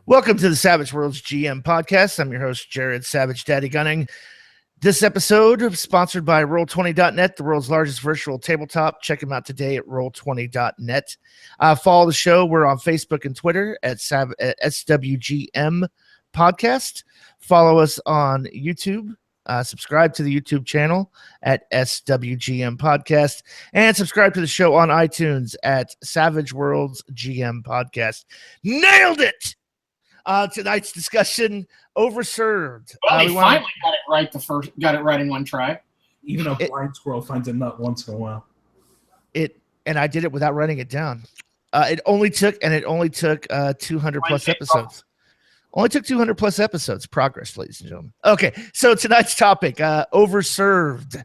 Welcome to the Savage Worlds GM podcast. I'm your host, Jared Savage Daddy Gunning. This episode sponsored by Roll20.net, the world's largest virtual tabletop. Check them out today at Roll20.net. Follow the show. We're on Facebook and Twitter at SWGM Podcast. Follow us on YouTube. Subscribe to the YouTube channel at SWGM Podcast, and subscribe to the show on iTunes at Savage Worlds GM Podcast. Nailed it! Tonight's discussion, Overserved. Well, we finally got it right in one try. Even a blind squirrel finds a nut once in a while. And I did it without writing it down. It only took 200 plus episodes. Only took 200 plus episodes. Progress, ladies and gentlemen. Okay, so tonight's topic, Overserved.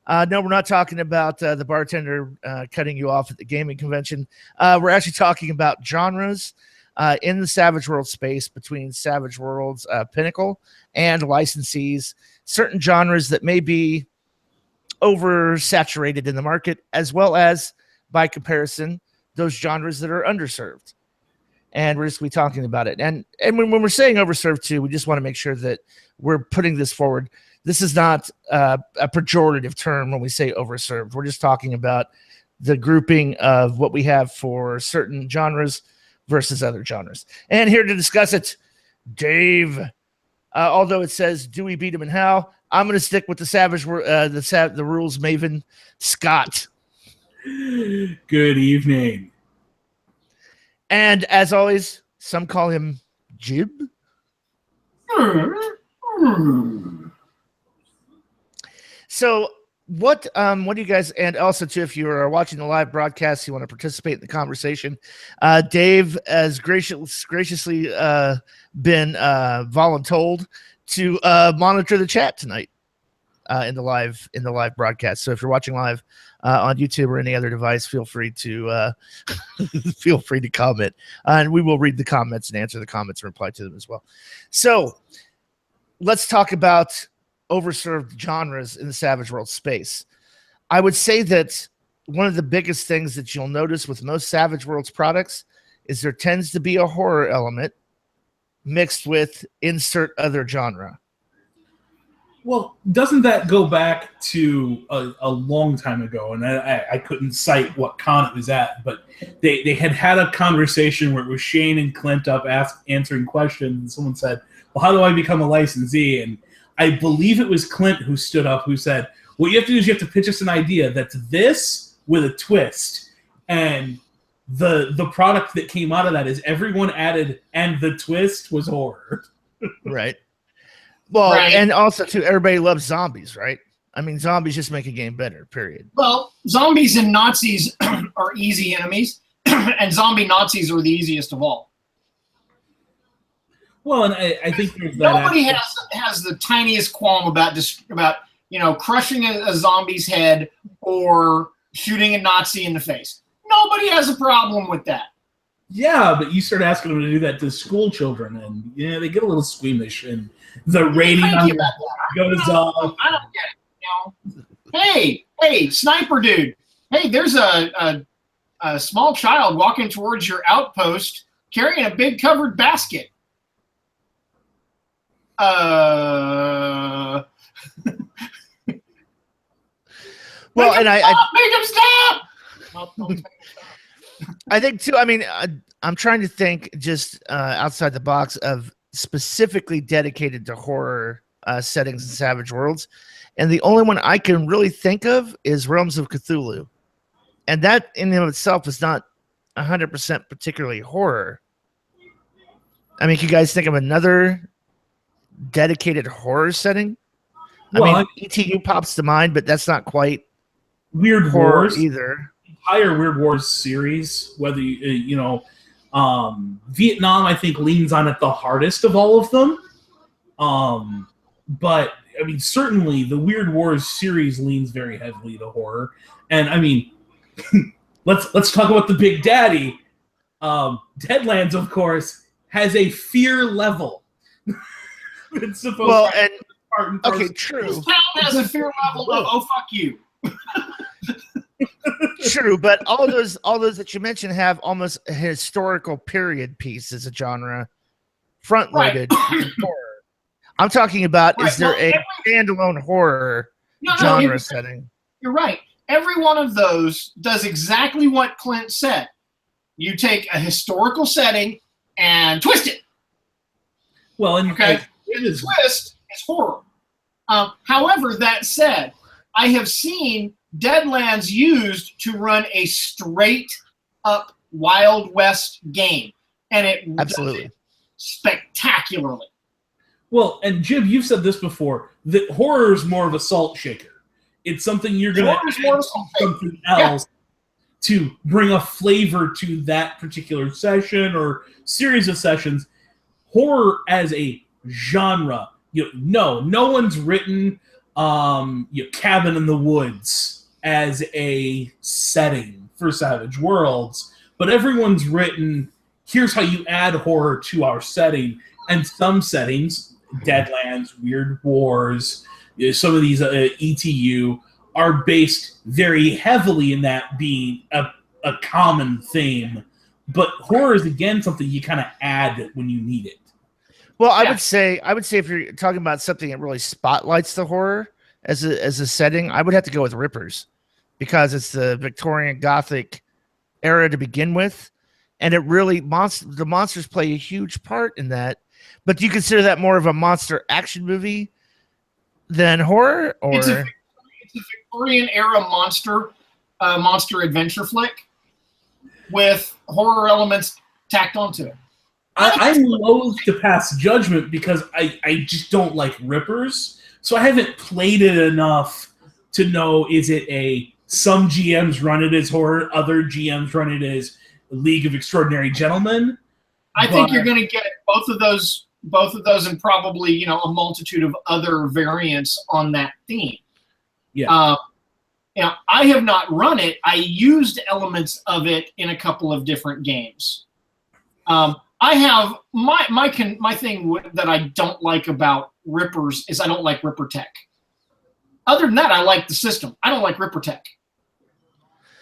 No, we're not talking about the bartender cutting you off at the gaming convention. We're actually talking about genres in the Savage World space between Savage Worlds Pinnacle and licensees, certain genres that may be oversaturated in the market, as well as, by comparison, those genres that are underserved. And we're just going to be talking about it. And when we're saying overserved too, we just want to make sure that we're putting this forward. This is not a pejorative term when we say overserved. We're just talking about the grouping of what we have for certain genres versus other genres. And here to discuss it, Dave. Although it says Dewey beat him and how, I'm going to stick with the the rules maven, Scott. Good evening. And as always, some call him Jib. So what do you guys, and also too, if you are watching the live broadcast, you want to participate in the conversation, Dave has graciously been voluntold to monitor the chat tonight in the live broadcast. So if you're watching live on YouTube or any other device, feel free to comment, and we will read the comments and answer the comments and reply to them as well. So let's talk about overserved genres in the Savage World space. I would say that one of the biggest things that you'll notice with most Savage Worlds products is there tends to be a horror element mixed with insert other genre. Well, doesn't that go back to a long time ago? And I couldn't cite what con it was at, but they had a conversation where it was Shane and Clint up answering questions, and someone said, well, how do I become a licensee? And I believe it was Clint who stood up who said, what you have to do is you have to pitch us an idea that's this with a twist. And the product that came out of that is everyone added, and the twist was horror. Right. Well, right. And also, too, everybody loves zombies, right? I mean, zombies just make a game better, period. Well, zombies and Nazis are easy enemies, and zombie Nazis are the easiest of all. Well, and I think there's that. Nobody has the tiniest qualm about crushing a zombie's head or shooting a Nazi in the face. Nobody has a problem with that. Yeah, but you start asking them to do that to school children, and they get a little squeamish, and the rating on it goes up. I don't get it. Hey, sniper dude. Hey, there's a small child walking towards your outpost carrying a big covered basket. Well, make and him stop! I think too. I mean, I'm trying to think just outside the box of specifically dedicated to horror settings in Savage Worlds, and the only one I can really think of is Realms of Cthulhu, and that in and of itself is not 100% particularly horror. I mean, can you guys think of another dedicated horror setting? I mean, ETU pops to mind, but that's not quite Weird horror Wars either. Entire Weird Wars series, whether Vietnam, I think, leans on it the hardest of all of them. But I mean, certainly the Weird Wars series leans very heavily to horror. And I mean, let's talk about the Big Daddy. Deadlands, of course, has a fear level. It's supposed okay, true. This town has a fear level of oh fuck you. True, but all those that you mentioned have almost a historical period piece as a genre front-loaded horror. I'm talking about, is there a standalone horror genre setting? You're right. Every one of those does exactly what Clint said. You take a historical setting and twist it. Well, and okay, and the twist is horror. However, that said, I have seen Deadlands used to run a straight-up Wild West game, and it absolutely does it spectacularly. Well, and Jim, you've said this before, that horror is more of a salt shaker. It's something you're going to add something else to bring a flavor to that particular session or series of sessions. Horror as a genre, no one's written Cabin in the Woods as a setting for Savage Worlds, but everyone's written, here's how you add horror to our setting. And some settings, Deadlands, Weird Wars, some of these ETU are based very heavily in that being a common theme. But horror is, again, something you kind of add when you need it. Well, I would say if you're talking about something that really spotlights the horror as a setting, I would have to go with Rippers, because it's the Victorian Gothic era to begin with, and it really the monsters play a huge part in that. But do you consider that more of a monster action movie than horror, or it's a Victorian era monster adventure flick with horror elements tacked onto it? I'm loath to pass judgment because I just don't like Rippers, so I haven't played it enough to know, is it some GMs run it as horror, other GMs run it as League of Extraordinary Gentlemen. I think you're going to get both of those, and probably a multitude of other variants on that theme. Yeah. I have not run it. I used elements of it in a couple of different games. I have my thing that I don't like about Rippers is I don't like Ripper Tech. Other than that, I like the system. I don't like Ripper Tech,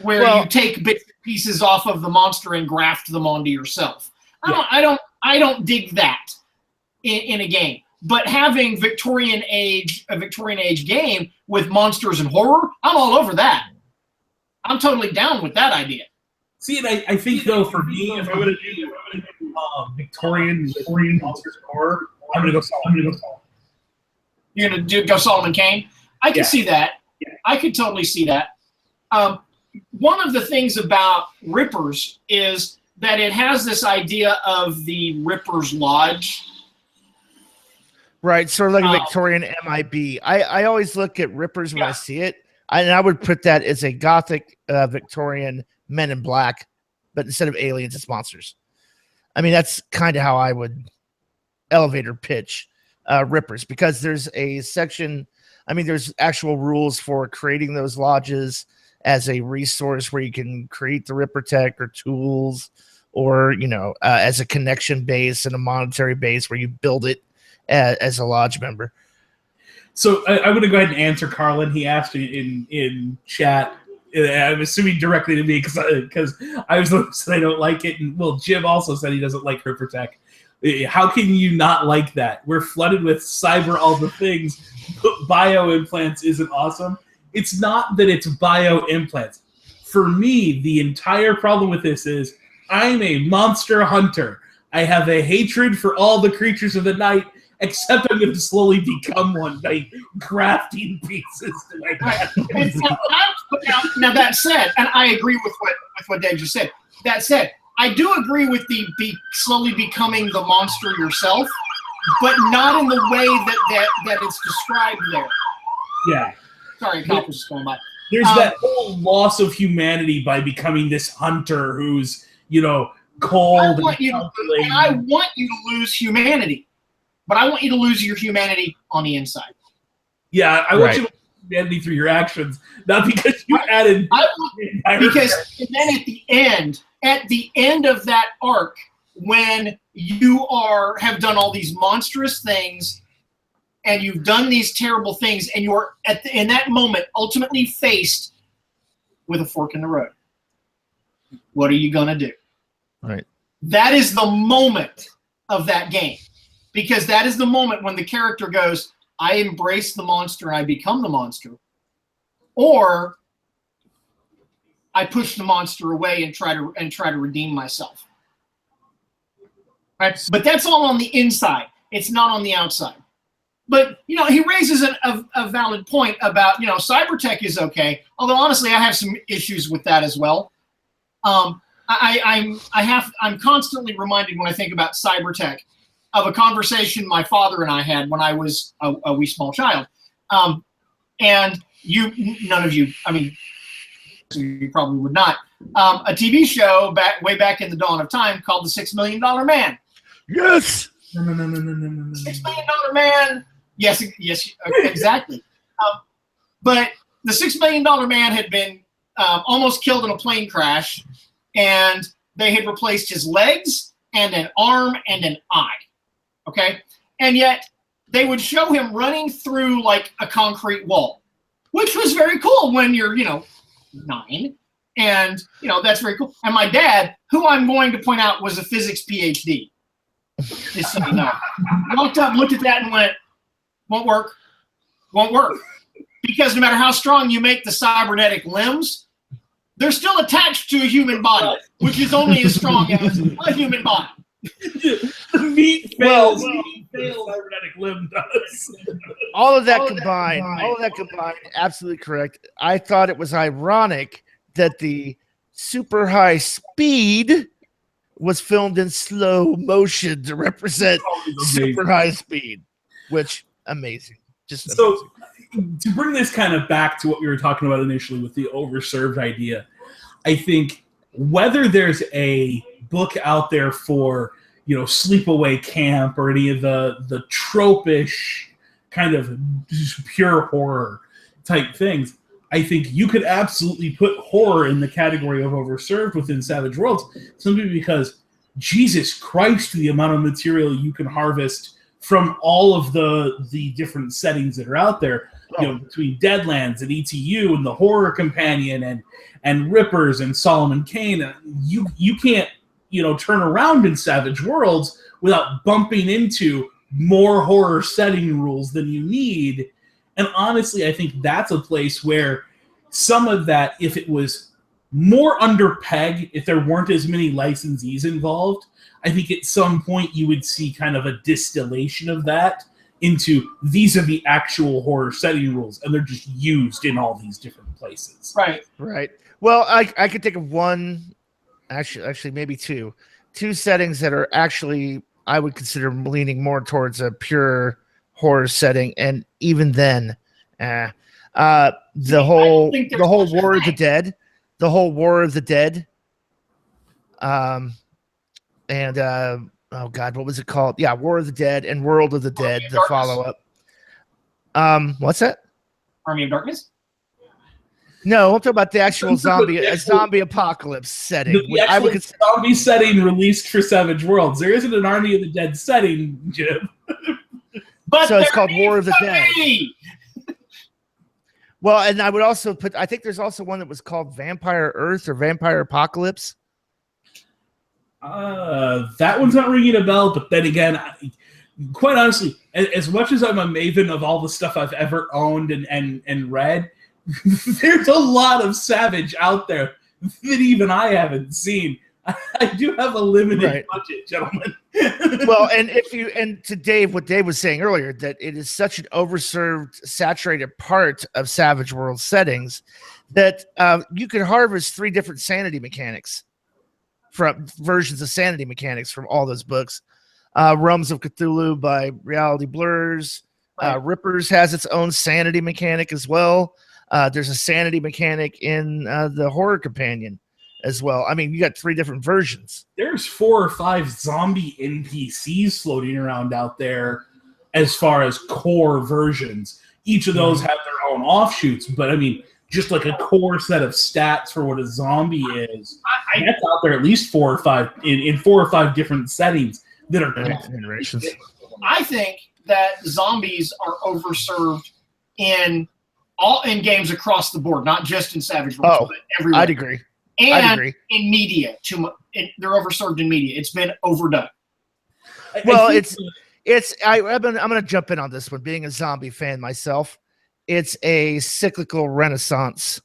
where you take bits and pieces off of the monster and graft them onto yourself. I don't dig that in a game. But having a Victorian age game with monsters and horror, I'm all over that. I'm totally down with that idea. See, and I think though, for me, if I'm going to do Victorian monsters horror, I'm going to go Solomon. You're going to go Solomon Kane? I can see that. Yeah. I could totally see that. One of the things about Rippers is that it has this idea of the Ripper's Lodge. Right, sort of like a Victorian MIB. I always look at Rippers when I see it, and I would put that as a Gothic Victorian Men in Black, but instead of aliens, it's monsters. I mean, that's kind of how I would elevator pitch Rippers, because there's a section, there's actual rules for creating those lodges as a resource where you can create the Ripper Tech or tools, or, as a connection base and a monetary base where you build it as a lodge member. So I'm going to go ahead and answer Carlin. He asked in chat. I'm assuming directly to me because I was the one who said I don't like it, and Jim also said he doesn't like Ripper Tech. How can you not like that? We're flooded with cyber all the things, but bio implants isn't awesome. It's not that it's bio implants. For me, the entire problem with this is I'm a monster hunter. I have a hatred for all the creatures of the night, except I'm going to slowly become one by grafting pieces to my body. Now that said, and I agree with what Dave just said. That said, I do agree with the slowly becoming the monster yourself, but not in the way that it's described there. Yeah. Sorry, cop was just going by. There's that whole loss of humanity by becoming this hunter who's, cold. I want you to lose humanity. But I want you to lose your humanity on the inside. Yeah, I want you to lose humanity through your actions, not because you added. Because then at the end of that arc, when you have done all these monstrous things, and you've done these terrible things, and you're in that moment ultimately faced with a fork in the road. What are you gonna do? Right. That is the moment of that game. because that is the moment when the character goes, I embrace the monster and I become the monster, or I push the monster away and try to redeem myself. Right? But that's all on the inside. It's not on the outside. But he raises a valid point about cybertech is okay. Although honestly, I have some issues with that as well. I'm constantly reminded when I think about cybertech of a conversation my father and I had when I was a wee small child. And none of you, I mean, you probably would not. A TV show way back in the dawn of time called The $6 Million Man. Yes. No. $6 Million Man. Yes, exactly. But the $6 Million Man had been almost killed in a plane crash, and they had replaced his legs and an arm and an eye. Okay? And yet they would show him running through like a concrete wall, which was very cool when you're, 9. And, that's very cool. And my dad, who I'm going to point out was a physics PhD, just so you know, walked up, looked at that and went, won't work. Because no matter how strong you make the cybernetic limbs, they're still attached to a human body, which is only as strong as a human body. The meat fails. Cybernetic limb does. All of that combined, absolutely correct. I thought it was ironic that the super high speed was filmed in slow motion to represent super high speed, which amazing. Just amazing. So to bring this kind of back to what we were talking about initially with the overserved idea, I think whether there's a book out there for sleepaway camp or any of the tropish kind of just pure horror type things, I think you could absolutely put horror in the category of overserved within Savage Worlds, simply because Jesus Christ, the amount of material you can harvest from all of the different settings that are out there, between Deadlands and ETU and the Horror Companion and Rippers and Solomon Kane, you can't turn around in Savage Worlds without bumping into more horror setting rules than you need. And honestly, I think that's a place where some of that, if it was more under peg, if there weren't as many licensees involved, I think at some point you would see kind of a distillation of that into these are the actual horror setting rules, and they're just used in all these different places. Right. Well, I could think of one, actually maybe two settings that are actually, I would consider leaning more towards a pure horror setting, and even then, the whole War of the Dead, and oh god, what was it called? Yeah, War of the Dead and World of the Dead, the follow-up. What's that? Army of Darkness? No, I'm talking about the actual zombie apocalypse setting. The actual zombie setting released for Savage Worlds. There isn't an Army of the Dead setting, Jim. But so it's called War of the Dead. Well, and I would also put, I think there's also one that was called Vampire Earth or Vampire Apocalypse. That one's not ringing a bell, but then again, quite honestly, as much as I'm a maven of all the stuff I've ever owned and read, there's a lot of Savage out there that even I haven't seen. I do have a limited budget, gentlemen. Well, and to Dave, what Dave was saying earlier, that it is such an overserved, saturated part of Savage World settings that you could harvest 3 different sanity mechanics from versions of sanity mechanics from all those books. Realms of Cthulhu by Reality Blurs. Rippers has its own sanity mechanic as well. There's a sanity mechanic in the Horror Companion as well. I mean, you got 3 different versions. There's 4 or 5 zombie NPCs floating around out there as far as core versions. Each of those have their own offshoots, but I mean, just like a core set of stats for what a zombie is. That's out there at least 4 or 5 in 4 or 5 different settings that are generations. I think that zombies are overserved in games across the board, not just in Savage Worlds, but everywhere. I'd agree. And in media, they're overserved in media. It's been overdone. Well, it's I'm gonna jump in on this one. Being a zombie fan myself, it's a cyclical renaissance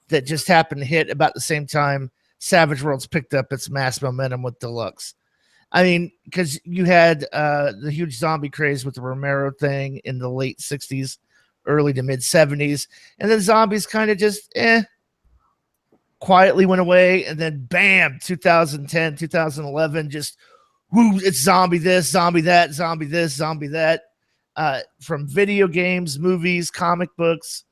that just happened to hit about the same time Savage Worlds picked up its mass momentum with Deluxe. I mean, because you had the huge zombie craze with the Romero thing in the late 60s, early to mid 70s, and then zombies kind of just quietly went away, and then bam, 2010, 2011, just whoo, it's zombie this, zombie that, zombie this, zombie that. From video games, movies, comic books,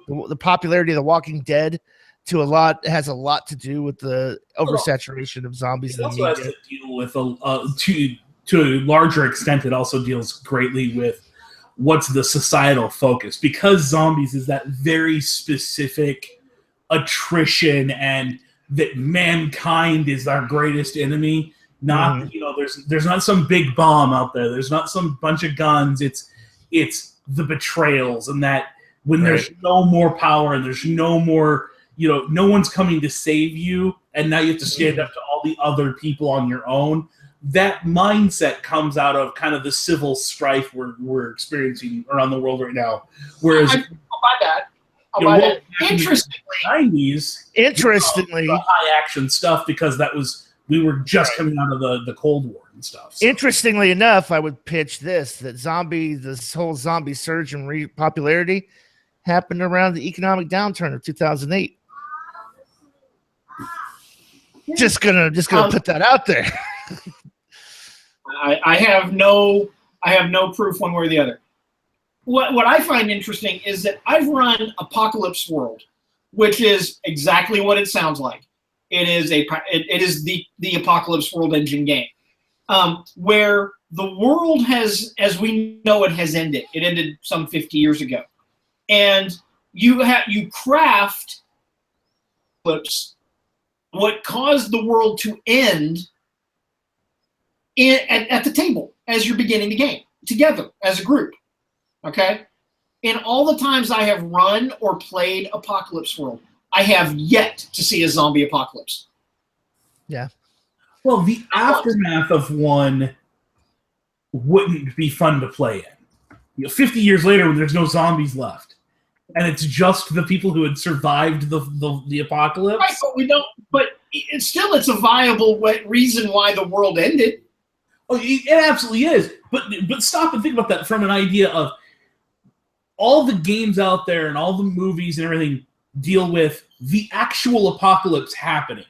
the popularity of The Walking Dead has a lot to do with the oversaturation of zombies. It also has to deal with to a larger extent. It also deals greatly with what's the societal focus, because zombies is that very specific attrition and that mankind is our greatest enemy. Not there's not some big bomb out there. There's not some bunch of guns. It's the betrayals, and that when there's no more power and there's no more, no one's coming to save you, and now you have to stand up to all the other people on your own. That mindset comes out of kind of the civil strife we're experiencing around the world right now. Whereas I'll buy that. Interestingly, the high action stuff, because we were just coming out of the Cold War and stuff. So. Interestingly enough, I would pitch this whole zombie surge in popularity happened around the economic downturn of 2008. Just gonna put that out there. I have no proof one way or the other. What I find interesting is that I've run Apocalypse World, which is exactly what it sounds like. It is the Apocalypse World engine game, where the world has, as we know it, has ended. It ended some 50 years ago, and you craft what caused the world to end at the table as you're beginning the game together as a group. Okay, in all the times I have run or played Apocalypse World, I have yet to see a zombie apocalypse. Yeah. Well, the aftermath of one wouldn't be fun to play in. 50 years later, when there's no zombies left, and it's just the people who had survived the apocalypse. Right, but we don't. But it's a viable reason why the world ended. Oh, it absolutely is. But stop and think about that from an idea of all the games out there and all the movies and everything deal with the actual apocalypse happening,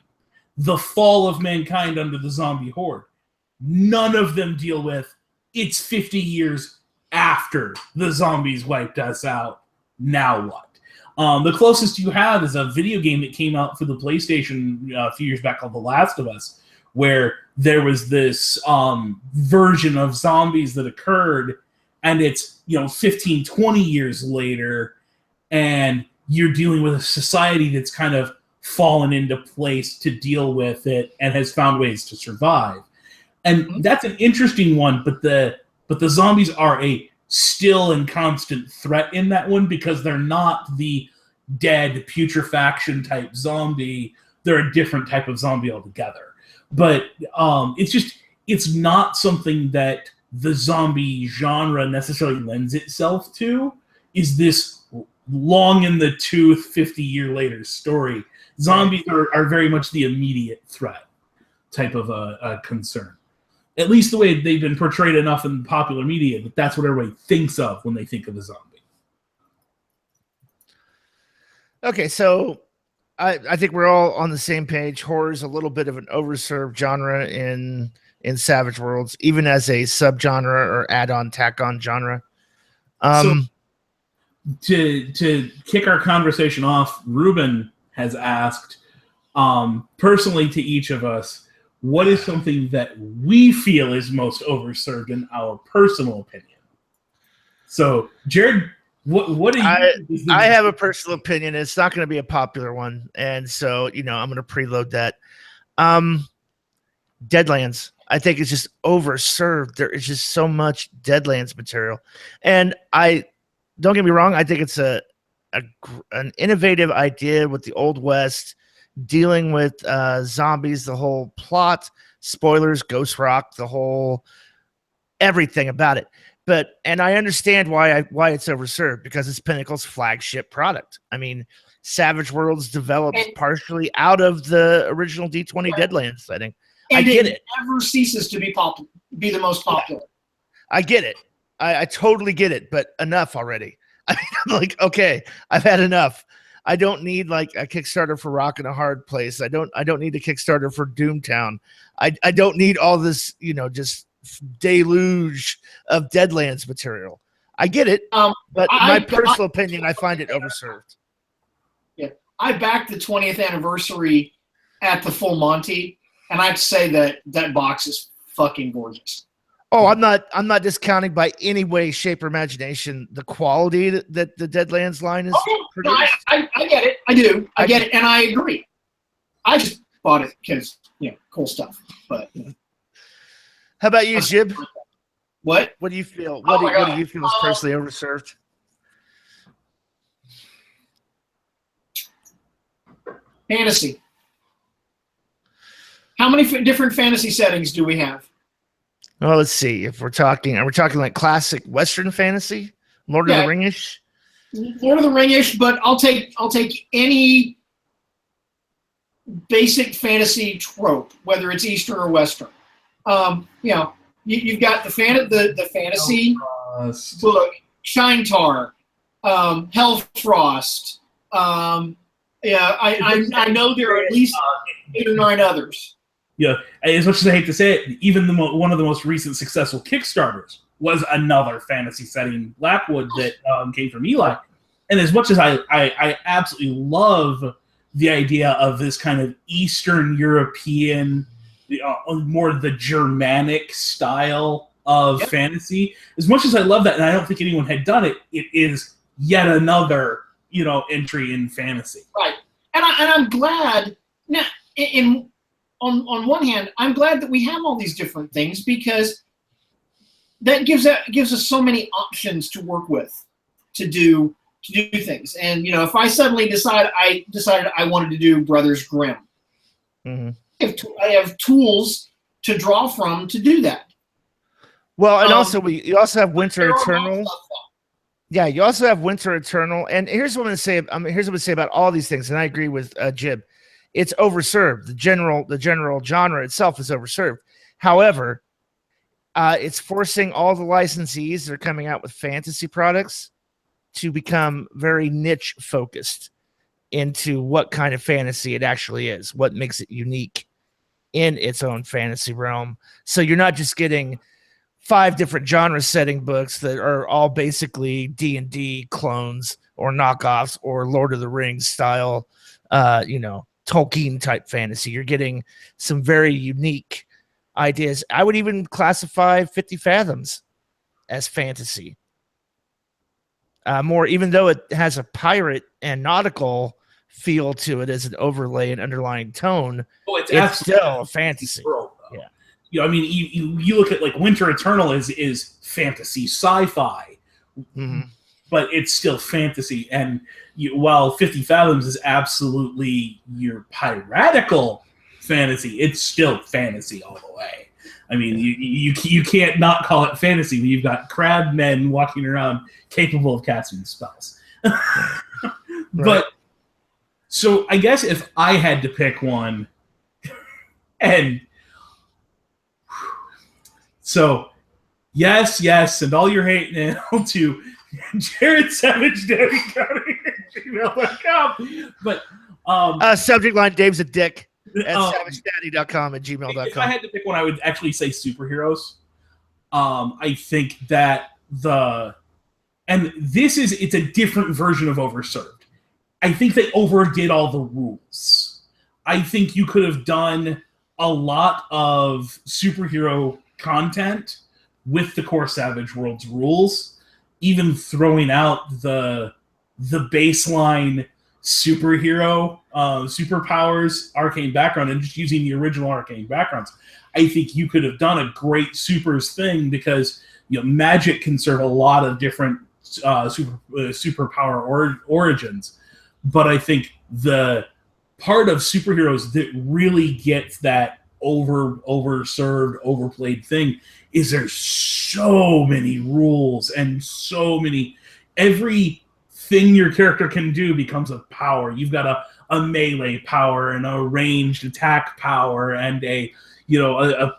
the fall of mankind under the zombie horde. None of them deal with it's 50 years after the zombies wiped us out. Now what? The closest you have is a video game that came out for the PlayStation a few years back called The Last of Us, where there was this version of zombies that occurred, and it's 15, 20 years later, and you're dealing with a society that's kind of fallen into place to deal with it and has found ways to survive. And that's an interesting one, but the zombies are a still and constant threat in that one, because they're not the dead putrefaction type zombie. They're a different type of zombie altogether. But it's not something that the zombie genre necessarily lends itself to, is this long in the tooth 50-year later story. Zombies are very much the immediate threat type of a concern. At least the way they've been portrayed enough in popular media, that that's what everybody thinks of when they think of a zombie. Okay, so I think we're all on the same page. Horror is a little bit of an overserved genre in Savage Worlds, even as a subgenre or add-on, tack-on genre. So to kick our conversation off, Ruben has asked, personally to each of us, what is something that we feel is most overserved in our personal opinion? So, Jared, what do you? I have a personal opinion. It's not going to be a popular one, and so I'm going to preload that. Deadlands. I think it's just overserved. There is just so much Deadlands material, and don't get me wrong. I think it's an innovative idea with the Old West, dealing with zombies, the whole plot, spoilers, Ghost Rock, the whole everything about it. And I understand why it's overserved, because it's Pinnacle's flagship product. I mean, Savage Worlds developed partially out of the original D20 Deadlands setting. And I get it. Never ceases to be the most popular. Yeah. I get it. I totally get it, but enough already. I mean, I'm like, okay, I've had enough. I don't need like a Kickstarter for Rock in a Hard Place. I don't need a Kickstarter for Doomtown. I don't need all this, just deluge of Deadlands material. I get it, but in my personal opinion, I find it overserved. Yeah, I backed the 20th anniversary at the Full Monty, and I'd say that box is fucking gorgeous. Oh, I'm not discounting by any way, shape, or imagination the quality that the Deadlands line is produced. No, I get it. I do. I get it, and I agree. I just bought it because cool stuff. But how about you, Jib? What? What do you feel? What do you feel is personally overserved? Fantasy. How many different fantasy settings do we have? Well, let's see. Are we talking like classic Western fantasy, Lord of the Ring-ish? Lord of the Ring-ish, but I'll take any basic fantasy trope, whether it's Eastern or Western. You've got the fantasy book, Shinetar, Hellfrost. I know there are at least 8 or 9 others. Yeah, as much as I hate to say it, even one of the most recent successful Kickstarters was another fantasy setting, Blackwood, that came from Eli. And as much as I absolutely love the idea of this kind of Eastern European, more the Germanic style of fantasy, as much as I love that, and I don't think anyone had done it, it is yet another entry in fantasy. Right, and I'm glad now. On one hand, I'm glad that we have all these different things, because that gives us so many options to work with, to do things. And if I suddenly decided I wanted to do Brothers Grimm, I have tools to draw from to do that. Well, and you also have Winter Eternal. Yeah, you also have Winter Eternal. And here's what I'm going to say about all these things, and I agree with Jib. It's overserved. The general genre itself is overserved. However, it's forcing all the licensees that are coming out with fantasy products to become very niche focused into what kind of fantasy it actually is, what makes it unique in its own fantasy realm. So you're not just getting 5 different genre setting books that are all basically D&D clones or knockoffs or Lord of the Rings style, Tolkien type fantasy. You're getting some very unique ideas. I would even classify 50 Fathoms as fantasy. More, even though it has a pirate and nautical feel to it as an overlay and underlying tone, it's still a fantasy. Yeah. I mean, you look at like Winter Eternal is fantasy sci-fi, but it's still fantasy. And while 50 Fathoms is absolutely your piratical fantasy, it's still fantasy all the way. I mean, you can't not call it fantasy when you've got crab men walking around capable of casting spells. But so I guess if I had to pick one, and so yes, and all your hate now to Jared Savage Daddy County at gmail.com. But subject line, Dave's a dick at savagedaddy.com at gmail.com. If I had to pick one, I would actually say superheroes. I think that it's a different version of Overserved. I think they overdid all the rules. I think you could have done a lot of superhero content with the core Savage Worlds rules, even throwing out the baseline superhero superpowers arcane background and just using the original arcane backgrounds. I think you could have done a great supers thing, because magic can serve a lot of different superpower origins. But I think the part of superheroes that really gets that overserved, overplayed thing is there's so many rules and so many. Everything your character can do becomes a power. You've got a melee power and a ranged attack power and a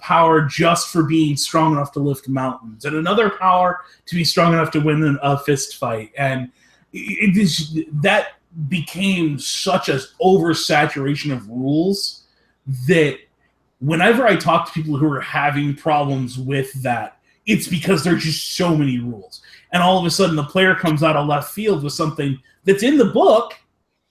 power just for being strong enough to lift mountains and another power to be strong enough to win a fist fight. And that became such an oversaturation of rules that whenever I talk to people who are having problems with that, it's because there's just so many rules. And all of a sudden the player comes out of left field with something that's in the book.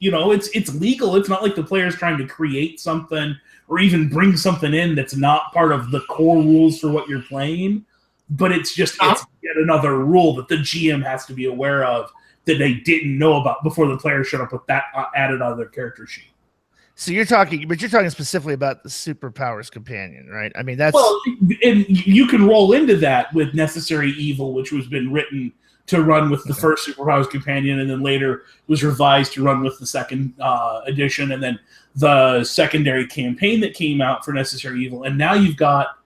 It's legal. It's not like the player's trying to create something or even bring something in that's not part of the core rules for what you're playing. But it's just it's yet another rule that the GM has to be aware of that they didn't know about before the player showed up with that added on their character sheet. So you're talking specifically about the superpowers companion, right? I mean, that's and you can roll into that with Necessary Evil, which was been written to run with the first superpowers companion, and then later was revised to run with the second edition, and then the secondary campaign that came out for Necessary Evil, and now you've got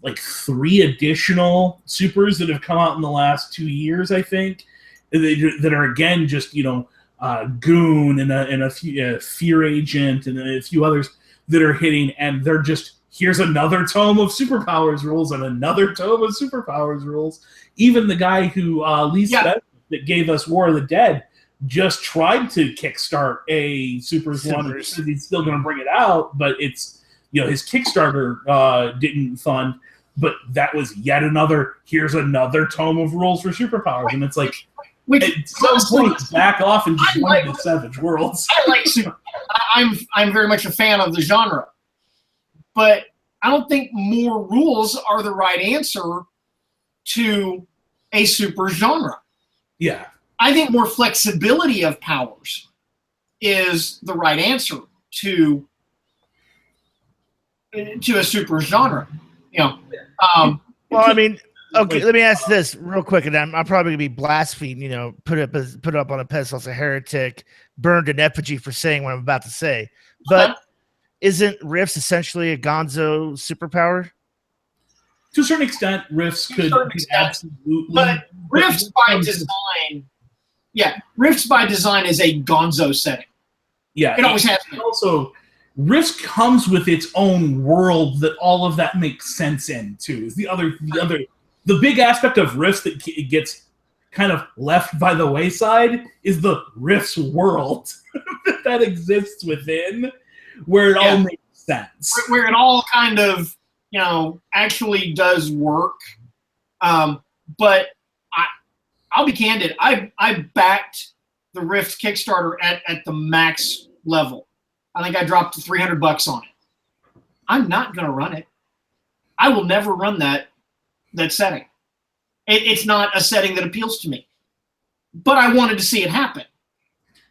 like 3 additional supers that have come out in the last 2 years, I think, that are again just Goon and a few Fear Agent and a few others that are hitting, and they're just here's another tome of superpowers rules and another tome of superpowers rules. Even the guy who that gave us War of the Dead just tried to kickstart a Supers one. He's still going to bring it out, but it's his Kickstarter didn't fund. But that was yet another. Here's another tome of rules for superpowers, and it's like. At some point, back off and just play the Savage Worlds. I like super. I'm very much a fan of the genre, but I don't think more rules are the right answer to a super genre. Yeah, I think more flexibility of powers is the right answer to a super genre. Well, I mean. Okay, let me ask this real quick, and I'm probably gonna be blasphemed. Put up on a pedestal as a heretic, burned in effigy for saying what I'm about to say. But isn't Rifts essentially a Gonzo superpower? To a certain extent, Rifts could absolutely. But Rifts by design is a Gonzo setting. Yeah, it always has been. Also, Rifts comes with its own world that all of that makes sense in too. Is the big aspect of Rifts that it gets kind of left by the wayside is the Rifts world that exists within, where it all makes sense. Where it all kind of, actually does work. But I'll be candid. I backed the Rifts Kickstarter at the max level. I think I dropped $300 on it. I'm not going to run it. I will never run that setting. It's not a setting that appeals to me. But I wanted to see it happen.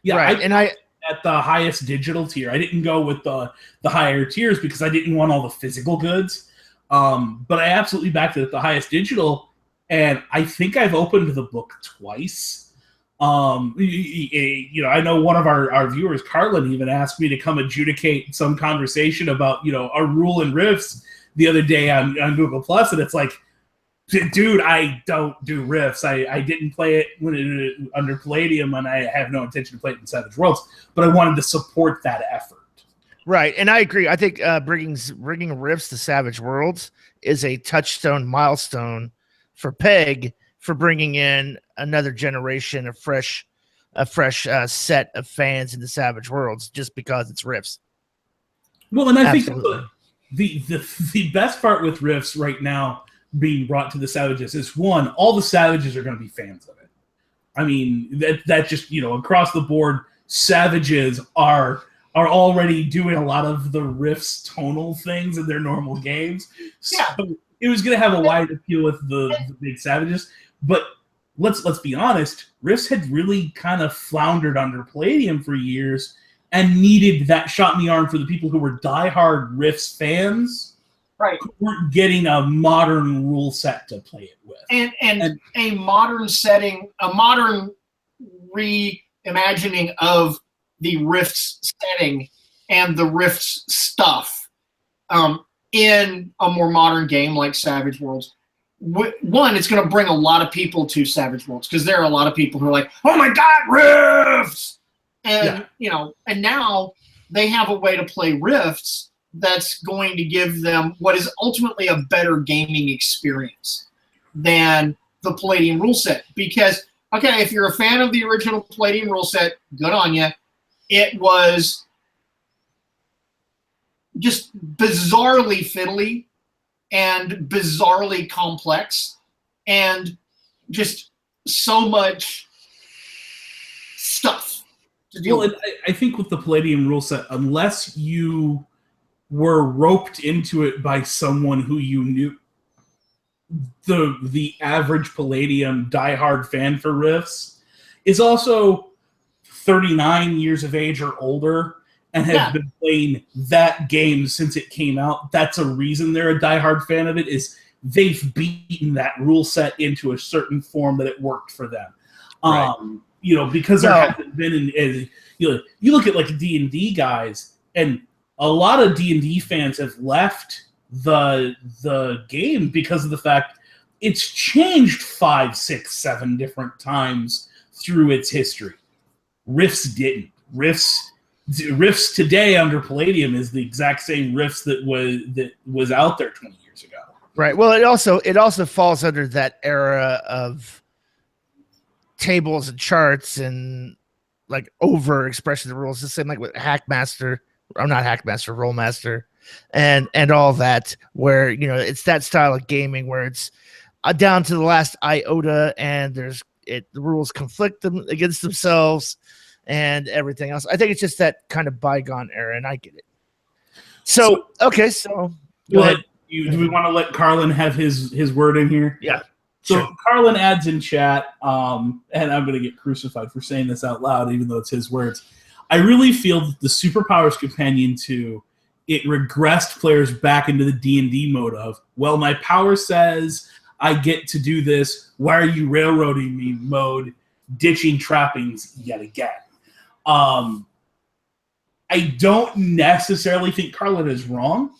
Yeah, right. I at the highest digital tier. I didn't go with the higher tiers because I didn't want all the physical goods. But I absolutely backed it at the highest digital, and I think I've opened the book twice. I know one of our viewers, Carlin, even asked me to come adjudicate some conversation about a rule in Rifts the other day on Google Plus, and it's like, dude, I don't do Rifts. I didn't play it under Palladium, and I have no intention to play it in Savage Worlds. But I wanted to support that effort. Right, and I agree. I think bringing Rifts to Savage Worlds is a touchstone milestone for PEG for bringing in another generation of fresh set of fans into Savage Worlds just because it's Rifts. Well, and I think the best part with Rifts right now being brought to the Savages is, one, all the Savages are going to be fans of it. I mean, that just, across the board, Savages are already doing a lot of the Rifts tonal things in their normal games. So it was going to have a wide appeal with the big Savages. But let's be honest, Rifts had really kind of floundered under Palladium for years and needed that shot in the arm for the people who were diehard Rifts fans. Right. Who weren't getting a modern rule set to play it with. And a modern setting, a modern reimagining of the Rifts setting and the Rifts stuff in a more modern game like Savage Worlds one, it's going to bring a lot of people to Savage Worlds because there are a lot of people who are like, oh my God, Rifts! And, and now they have a way to play Rifts that's going to give them what is ultimately a better gaming experience than the Palladium rule set. Because, okay, if you're a fan of the original Palladium rule set, good on you. It was just bizarrely fiddly and bizarrely complex and just so much stuff to deal with. I think with the Palladium rule set, unless you were roped into it by someone who you knew, the average Palladium diehard fan for Rifts is also 39 years of age or older and have been playing that game since it came out. That's a reason they're a diehard fan of it, is they've beaten that rule set into a certain form that it worked for them. Right. Because there hasn't been you look at like D&D guys, and a lot of D&D fans have left the game because of the fact it's changed 5, 6, 7 different times through its history. Rifts didn't. Rifts today under Palladium is the exact same Rifts that was out there 20 years ago. Right. Well, it also falls under that era of tables and charts and like over expression of rules. The same like with Hackmaster, or not Hackmaster, Rollmaster, and all that, where it's that style of gaming where it's down to the last iota, and the rules conflict against themselves and everything else. I think it's just that kind of bygone era, and I get it. So go ahead. Do we want to let Carlin have his word in here? Yeah. So sure. Carlin adds in chat, and I'm going to get crucified for saying this out loud, even though it's his words. I really feel that the Superpowers Companion 2, it regressed players back into the D&D mode of, well, my power says I get to do this. Why are you railroading me mode, ditching trappings yet again? I don't necessarily think Carlin is wrong.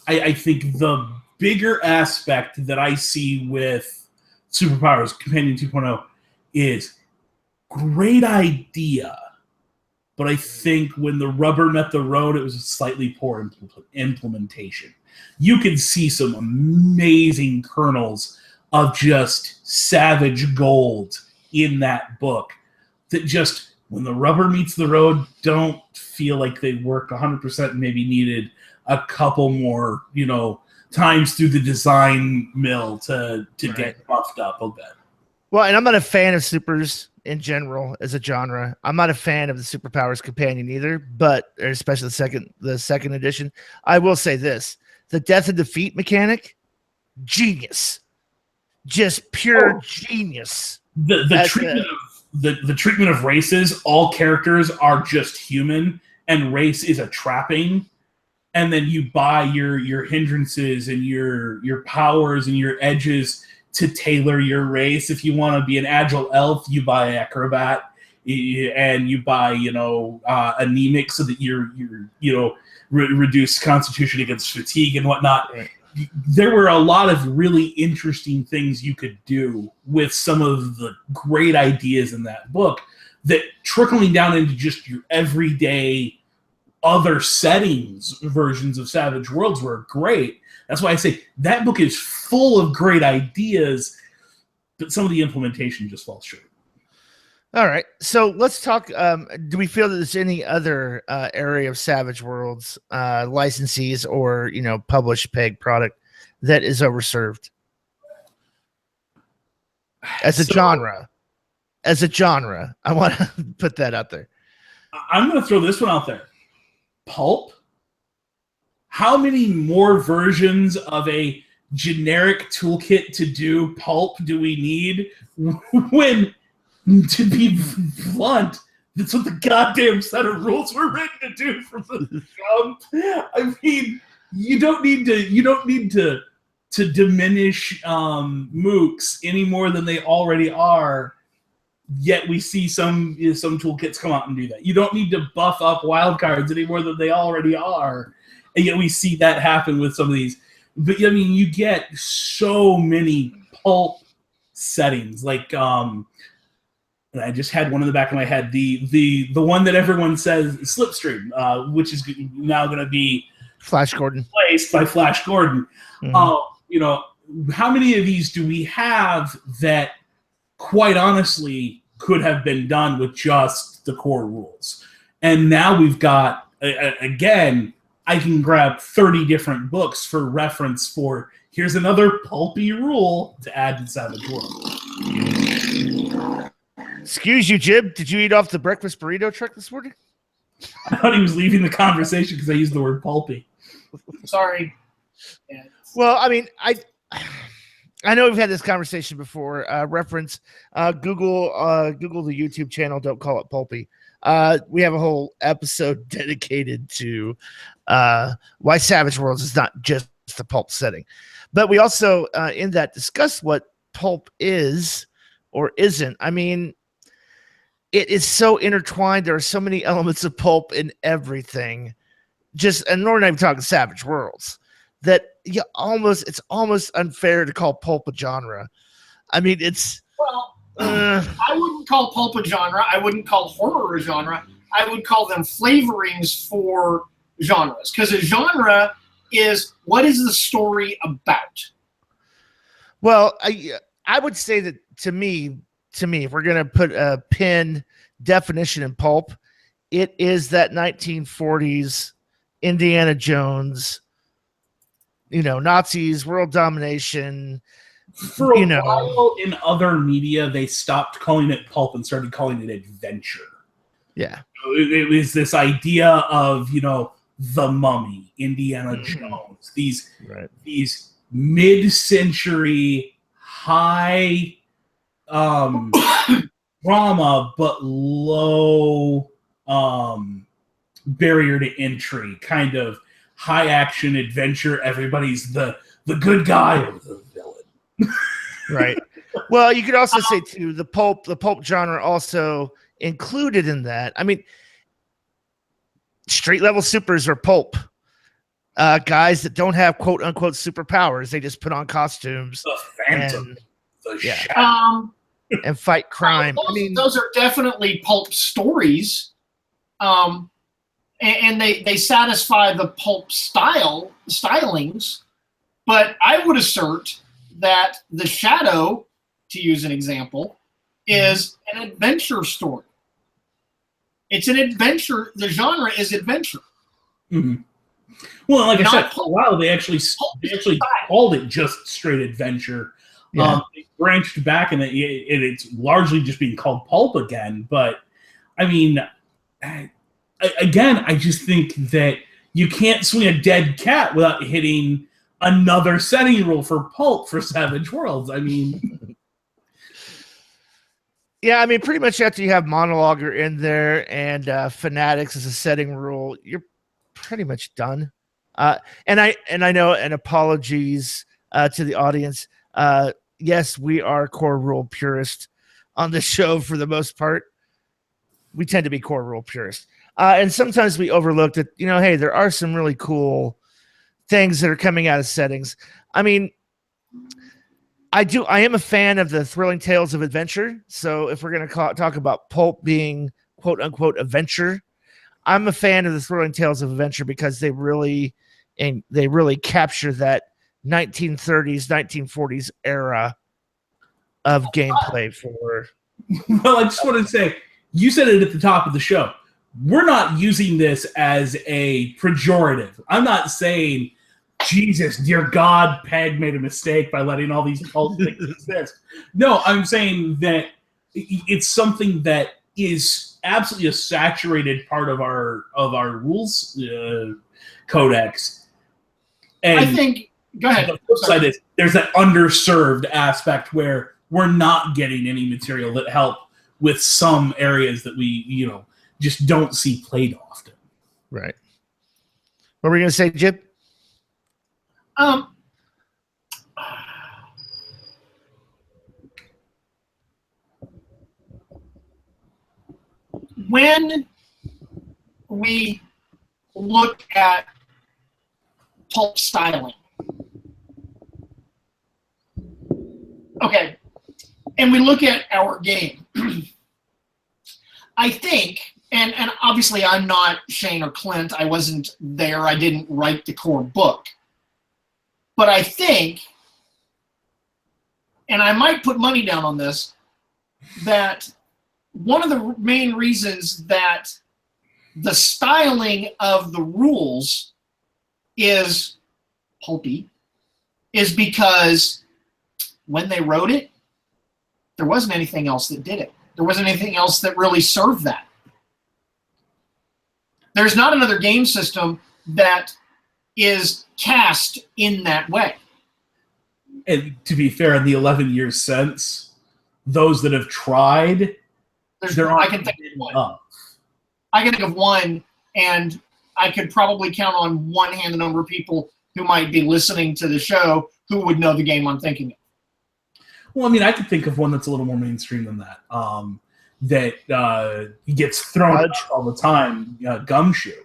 I think the bigger aspect that I see with Superpowers Companion 2.0 is great idea, but I think when the rubber met the road, it was a slightly poor implementation. You can see some amazing kernels of just savage gold in that book that just, when the rubber meets the road, don't feel like they worked 100% and maybe needed a couple more, times through the design mill to get buffed up a bit. Well, and I'm not a fan of supers in general as a genre. I'm not a fan of the Superpowers Companion either, but especially the second edition. I will say this: the death and defeat mechanic, genius, just pure genius. The treatment of races, all characters are just human, and race is a trapping. And then you buy your hindrances and your powers and your edges to tailor your race. If you want to be an agile elf, you buy acrobat, and you buy anemic so that you're reduce constitution against fatigue and whatnot. Right. There were a lot of really interesting things you could do with some of the great ideas in that book that trickling down into just your everyday other settings versions of Savage Worlds were great. That's why I say that book is full of great ideas, but some of the implementation just falls short. All right. So let's talk. Do we feel that there's any other area of Savage Worlds licensees or, published PEG product that is overserved as a genre? As a genre, I want to put that out there. I'm going to throw this one out there. Pulp? How many more versions of a generic toolkit to do Pulp do we need when, to be blunt, that's what the goddamn set of rules were written to do from the jump? I mean, you don't need to diminish mooks any more than they already are. Yet we see some toolkits come out and do that. You don't need to buff up wildcards any more than they already are. And yet we see that happen with some of these. But I mean, you get so many pulp settings. Like, and I just had one in the back of my head. The one that everyone says Slipstream, which is now going to be Flash Gordon, replaced by Flash Gordon. You know, how many of these do we have that, quite honestly, could have been done with just the core rules? And now we've got, again, I can grab 30 different books for reference for, here's another pulpy rule to add to Savage World. Excuse you, Jib. Did you eat off the breakfast burrito truck this morning? I thought he was leaving the conversation because I used the word pulpy. Sorry. Yeah. Well, I mean, I know we've had this conversation before. Reference Google the YouTube channel. Don't call it pulpy. We have a whole episode dedicated to why Savage Worlds is not just a pulp setting, but we also in that discuss what pulp is or isn't. I mean, it is so intertwined. There are so many elements of pulp in everything. And we're not even talking Savage Worlds, that it's almost unfair to call pulp a genre. I mean, it's I wouldn't call pulp a genre. I wouldn't call horror a genre. I would call them flavorings for genres, because a genre is, what is the story about? Well, I would say that to me, if we're going to put a pin definition in pulp, it is that 1940s Indiana Jones, Nazis, world domination. For a while in other media, they stopped calling it pulp and started calling it adventure. Yeah. It was this idea of, the Mummy, Indiana Jones, these mid-century high drama but low barrier to entry, kind of high action adventure. Everybody's the good guy or the villain. Right. Well, you could also say too, the pulp genre also included in that. I mean, street level supers are pulp. Guys that don't have quote unquote superpowers, they just put on costumes. The Phantom. And fight crime. Those are definitely pulp stories. And they satisfy the pulp stylings. But I would assert that The Shadow, to use an example, is an adventure story. It's an adventure. The genre is adventure. Mm-hmm. Well, like I said, for a while they actually called it just straight adventure. Yeah. They branched back, and it's largely just being called pulp again. But I mean, again, I just think that you can't swing a dead cat without hitting another setting rule for pulp for Savage Worlds. I mean, yeah, I mean, pretty much after you have Monologuer in there and Fanatics as a setting rule, you're pretty much done. And I know, and apologies to the audience. Yes, we are core rule purists on the show for the most part. We tend to be core rule purists. And sometimes we overlook that, hey, there are some really cool things that are coming out of settings. I mean, I am a fan of the thrilling tales of adventure. So if we're going to talk about pulp being quote unquote adventure, I'm a fan of the thrilling tales of adventure because they really capture that 1930s, 1940s era of gameplay for. Well, I just wanted to say, you said it at the top of the show. We're not using this as a pejorative. I'm not saying, Jesus, dear God, Peg made a mistake by letting all these cult things exist. No, I'm saying that it's something that is absolutely a saturated part of our rules codex. And I think, go ahead. The flip side is there's that underserved aspect where we're not getting any material that help with some areas that we, just don't see played often. Right. What were we going to say, Jib? When we look at pulp styling, Okay, and we look at our game. I think, and obviously I'm not Shane or Clint. I wasn't there. I didn't write the core book. But I think, and I might put money down on this, that one of the main reasons that the styling of the rules is pulpy is because when they wrote it, there wasn't anything else that did it. There wasn't anything else that really served that. There's not another game system that is cast in that way. And to be fair, in the 11 years since, those that have tried, I can think of one. I can think of one, and I could probably count on one hand the number of people who might be listening to the show who would know the game I'm thinking of. Well, I mean, I could think of one that's a little more mainstream than that. That gets thrown out all the time. Gumshoe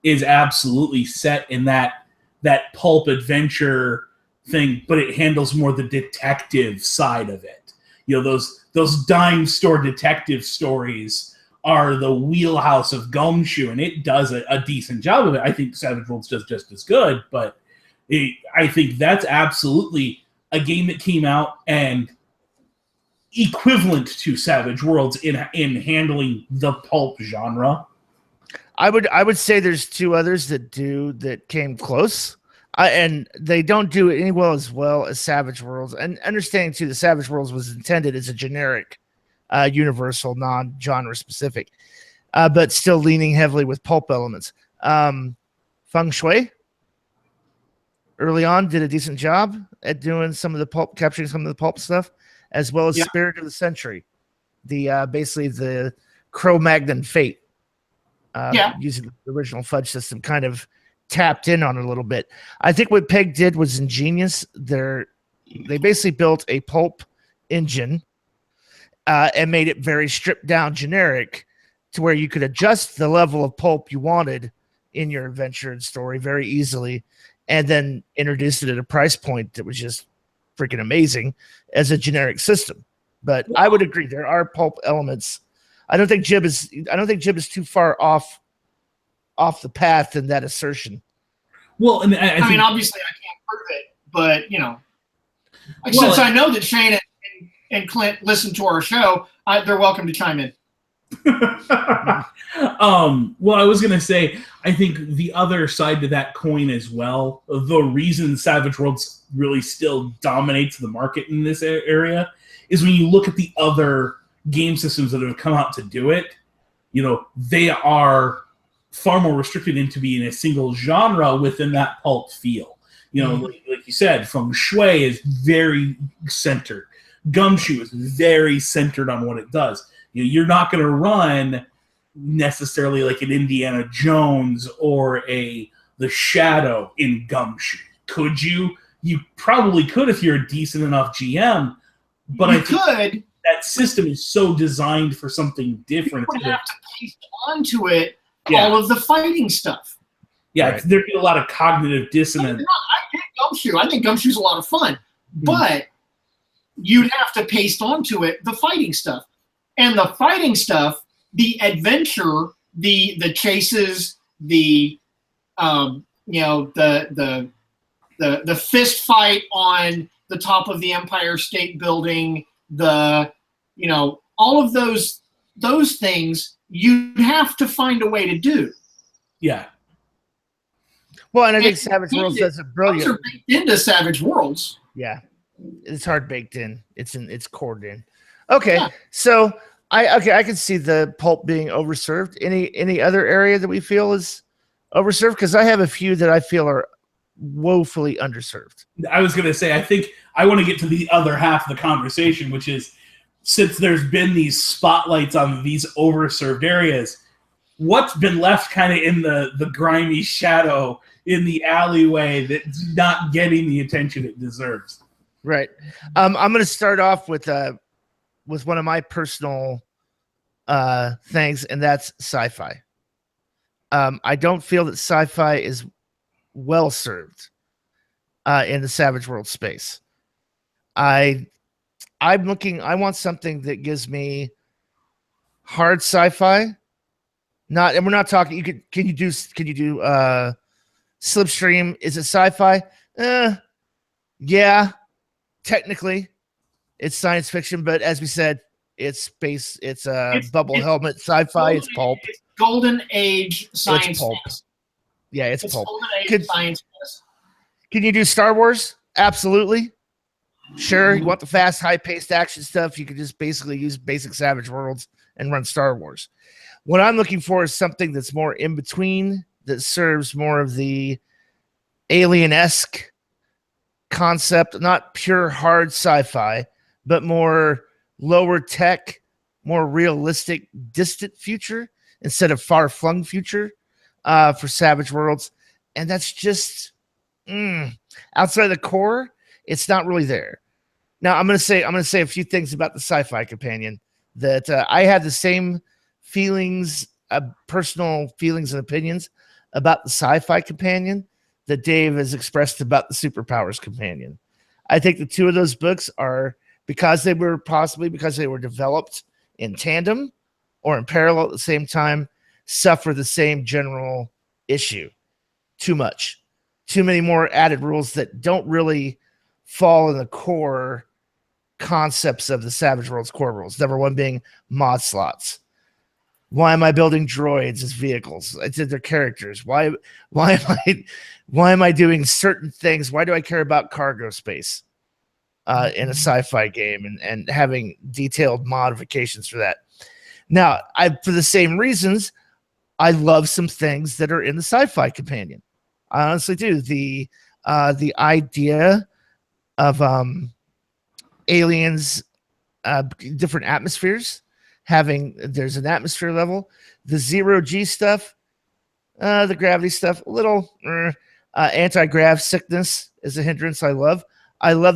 is absolutely set in that pulp adventure thing, but it handles more the detective side of it. You know, those dime store detective stories are the wheelhouse of Gumshoe, and it does a decent job of it. I think Savage Worlds does just as good, but I think that's absolutely a game that came out and equivalent to Savage Worlds in handling the pulp genre. I would say there's two others that came close, and they don't do it as well as Savage Worlds. And understanding too, the Savage Worlds was intended as a generic, universal, non-genre specific, but still leaning heavily with pulp elements. Feng Shui early on did a decent job at doing some of the pulp, capturing some of the pulp stuff, as well as Spirit of the Century, the basically the Cro-Magnon Fate, using the original Fudge system, kind of tapped in on it a little bit. I think what Peg did was ingenious. They basically built a pulp engine and made it very stripped down, generic, to where you could adjust the level of pulp you wanted in your adventure and story very easily, and then introduced it at a price point that was just freaking amazing as a generic system. But I would agree there are pulp elements. I don't think Jib is too far off the path in that assertion. Well, and I mean, obviously I can't prove it, but since I know that Shane and Clint listen to our show, they're welcome to chime in. Well, I was gonna say, I think the other side to that coin as well, the reason Savage Worlds really still dominates the market in this area is when you look at the other game systems that have come out to do it, they are far more restricted into being a single genre within that pulp feel. Like you said, Feng Shui is very centered. Gumshoe is very centered on what it does. You're not going to run necessarily like an Indiana Jones or The Shadow in Gumshoe. Could you? You probably could if you're a decent enough GM, but I think that system is so designed for something different. You would have to paste onto it all of the fighting stuff. Yeah, right. There'd be a lot of cognitive dissonance. I get Gumshoe. I think Gumshoe's a lot of fun, but you'd have to paste onto it the fighting stuff. And the fighting stuff, the adventure, the chases, the fist fight on the top of the Empire State Building, all of those things, you'd have to find a way to do. Yeah. Well, and I think Savage Worlds does it brilliant. Those are baked into Savage Worlds. Yeah, it's hard baked in. It's cored in. Okay, so I can see the pulp being overserved. Any other area that we feel is overserved? Because I have a few that I feel are woefully underserved. I was going to say, I think I want to get to the other half of the conversation, which is, since there's been these spotlights on these overserved areas, what's been left kind of in the grimy shadow in the alleyway that's not getting the attention it deserves? Right. I'm going to start off with one of my personal things, and that's sci-fi. I don't feel that sci-fi is well served in the Savage World space. I I want something that gives me hard sci-fi. And we're not talking. Can you do Slipstream? Is it sci-fi? Yeah, technically, it's science fiction, but as we said, it's space. It's bubble helmet sci-fi. It's pulp. It's golden age science. It's pulp. Yeah, it's pulp. Golden age science. Can you do Star Wars? Absolutely. Sure. You want the fast, high-paced action stuff? You could just basically use basic Savage Worlds and run Star Wars. What I'm looking for is something that's more in between, that serves more of the alien-esque concept, not pure hard sci-fi, but more lower tech, more realistic, distant future instead of far-flung future for Savage Worlds. And that's just outside of the core, it's not really there. Now I'm gonna say a few things about the sci-fi companion that I had the same feelings, personal feelings and opinions about the sci-fi companion that Dave has expressed about the superpowers companion. I think the two of those books are, because they were developed in tandem or in parallel at the same time, suffer the same general issue. Too much. Too many more added rules that don't really fall in the core concepts of the Savage Worlds core rules. Number one being mod slots. Why am I building droids as vehicles? It's their characters. Why am I doing certain things? Why do I care about cargo space in a sci-fi game and having detailed modifications for that? Now, for the same reasons, I love some things that are in the sci-fi companion. I honestly do. The idea of aliens, different atmospheres. There's an atmosphere level, the zero-G stuff, the gravity stuff, a little anti-grav sickness is a hindrance. I love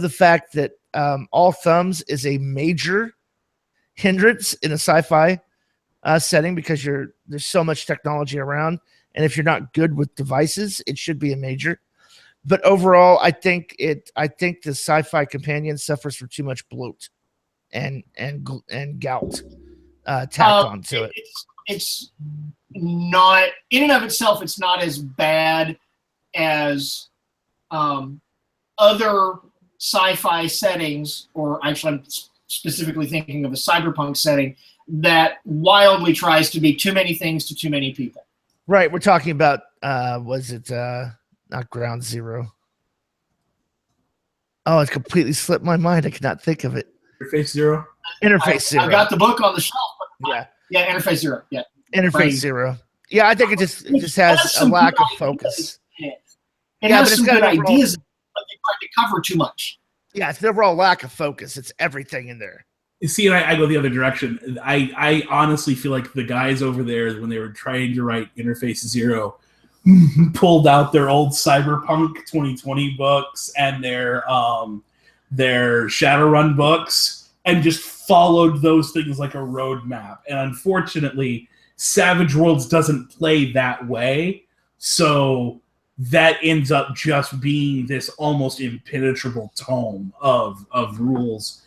the fact that all thumbs is a major hindrance in a sci-fi setting, because there's so much technology around, and if you're not good with devices, it should be a major. But overall, I think the sci-fi companion suffers from too much bloat and gout tacked onto it. It's not, in and of itself, it's not as bad as other sci-fi settings, or actually I'm specifically thinking of a cyberpunk setting that wildly tries to be too many things to too many people. Right. We're talking about, was it not Ground Zero? Oh, it completely slipped my mind. I cannot think of it. Interface Zero? Interface Zero. I got the book on the shelf. Yeah. Yeah, Interface Zero. Yeah. Interface Zero. Yeah, I think it just has a lack of focus. It has some good ideas, but they try to cover too much. Yeah, it's an overall lack of focus. It's everything in there. You see, and I go the other direction. I honestly feel like the guys over there, when they were trying to write Interface Zero, pulled out their old Cyberpunk 2020 books and their Shadowrun books and just followed those things like a roadmap. And unfortunately, Savage Worlds doesn't play that way, so that ends up just being this almost impenetrable tome of rules.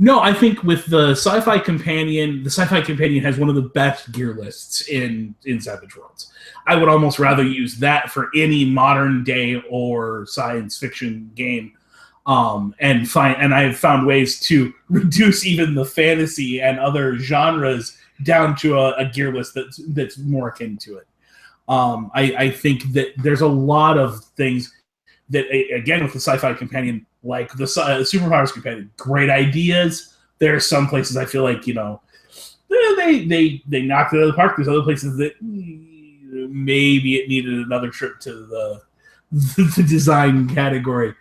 No, I think with the Sci-Fi Companion has one of the best gear lists in Savage Worlds. I would almost rather use that for any modern day or science fiction game. And I've found ways to reduce even the fantasy and other genres down to a gear list that's more akin to it. I think that there's a lot of things that, again, with the Sci-Fi Companion, like the Superpowers Companion, great ideas. There are some places I feel like, they knocked it out of the park. There's other places that maybe it needed another trip to the design category.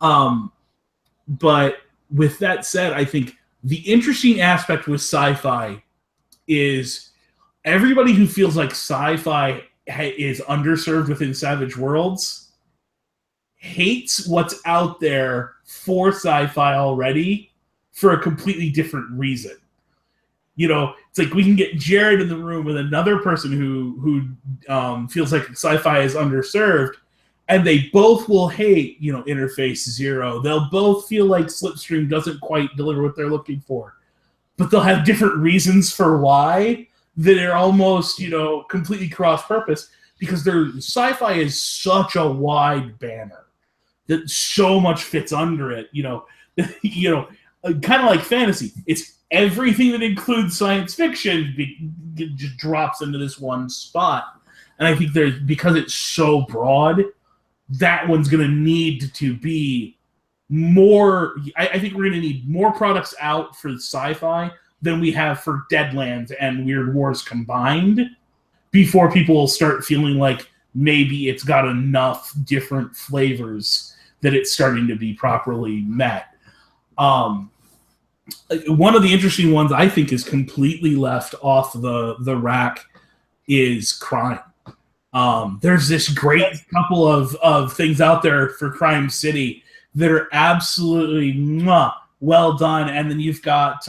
But with that said, I think the interesting aspect with sci-fi is everybody who feels like sci-fi is underserved within Savage Worlds hates what's out there for sci-fi already for a completely different reason. It's like we can get Jared in the room with another person who feels like sci-fi is underserved, And they both will hate, Interface Zero. They'll both feel like Slipstream doesn't quite deliver what they're looking for. But they'll have different reasons for why that are almost, completely cross-purpose, because their sci-fi is such a wide banner that so much fits under it, kind of like fantasy. It's everything that includes science fiction just drops into this one spot. And I think because it's so broad, that one's going to need to be more. I think we're going to need more products out for sci-fi than we have for Deadlands and Weird Wars combined before people will start feeling like maybe it's got enough different flavors that it's starting to be properly met. One of the interesting ones I think is completely left off the rack is crime. There's this great couple of things out there for Crime City that are absolutely well done. And then you've got,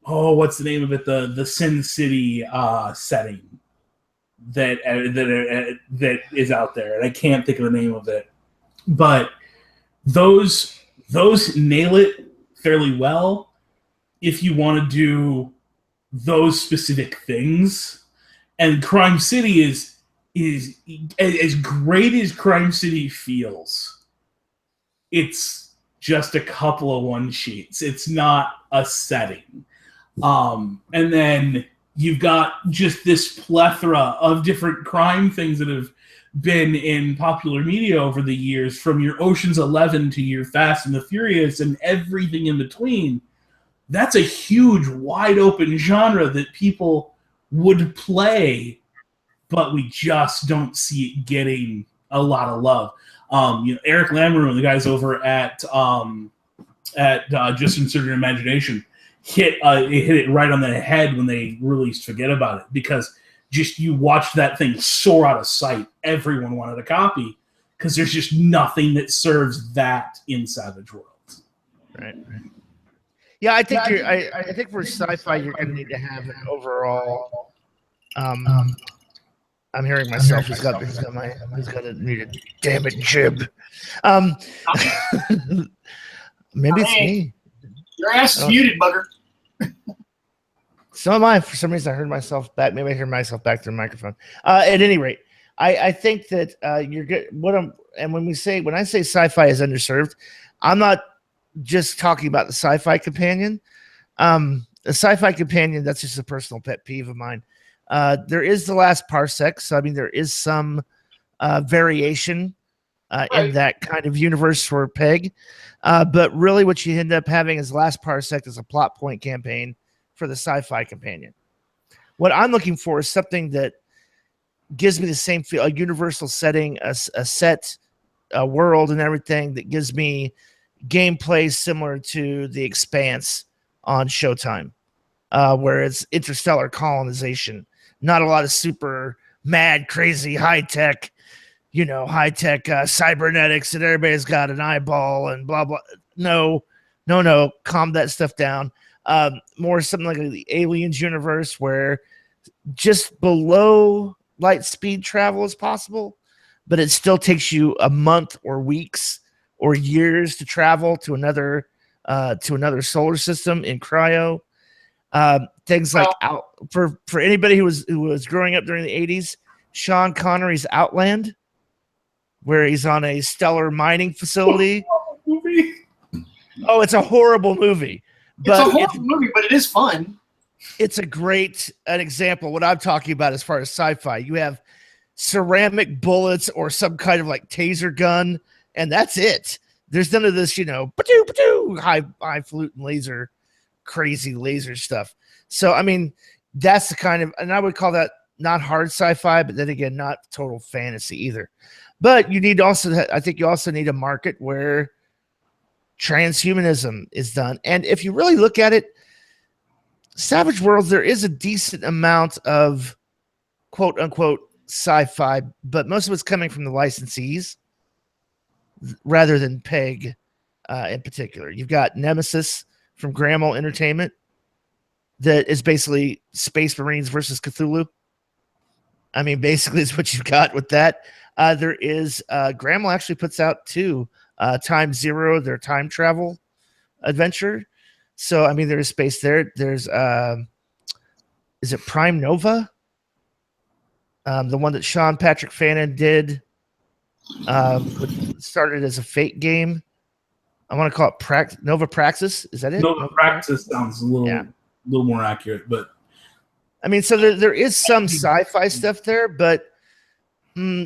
what's the name of it? The Sin City setting that is out there. And I can't think of the name of it. But those nail it fairly well if you want to do those specific things. And Crime City is as great as Crime City feels. It's just a couple of one sheets. It's not a setting. And then you've got just this plethora of different crime things that have been in popular media over the years, from your Ocean's 11 to your Fast and the Furious and everything in between. That's a huge, wide open genre that people would play, but we just don't see it getting a lot of love. Eric Lamoureux and the guys over at Just Insert Your Imagination hit it right on the head when they released Forget About It, because just you watch that thing soar out of sight. Everyone wanted a copy because there's just nothing that serves that in Savage Worlds. Right. Yeah, I think I think for sci-fi you're going to need to have an overall. I'm hearing myself. He's got a needed. Damn it, Jib. Maybe it's me. Your ass is muted, bugger. So am I. For some reason, I heard myself back. Maybe I heard myself back through the microphone. At any rate, I think that you're good. When I say sci-fi is underserved, I'm not just talking about the sci-fi companion. The sci-fi companion, that's just a personal pet peeve of mine. There is the last parsec, so I mean there is some variation in that kind of universe for Peg, but really what you end up having is last parsec is a plot point campaign for the sci-fi companion. What I'm looking for is something that gives me the same feel, a universal setting, a set, a world, and everything that gives me gameplay similar to The Expanse on Showtime, where it's interstellar colonization, not a lot of super mad, crazy, high-tech, cybernetics, and everybody's got an eyeball and blah, blah. No, calm that stuff down. More something like the Aliens universe, where just below light speed travel is possible, but it still takes you a month or weeks or years to travel to another solar system in cryo. Things like for anybody who was growing up during the 80s, Sean Connery's Outland, where he's on a stellar mining facility. Oh, it's a horrible movie. It's a horrible movie, but it is fun. It's an example of what I'm talking about as far as sci-fi. You have ceramic bullets or some kind of like taser gun, and that's it. There's none of this, highfalutin laser, crazy laser stuff. So, I mean, that's the kind of, and I would call that not hard sci-fi, but then again, not total fantasy either. But you need also, I think you also need a market where transhumanism is done. And if you really look at it, Savage Worlds, there is a decent amount of quote unquote sci-fi, but most of it's coming from the licensees rather than Peg in particular. You've got Nemesis from Grammel Entertainment that is basically Space Marines versus Cthulhu. I mean, basically, it's what you've got with that. There is Grandma actually puts out 2 Time Zero, their time travel adventure. So I mean, there is space there. There's is it Prime Nova? The one that Sean Patrick Fannin did, started as a Fate game. I want to call it Nova Praxis. Is that it? Nova Praxis sounds a little more accurate, but I mean, so there is some sci-fi stuff there, but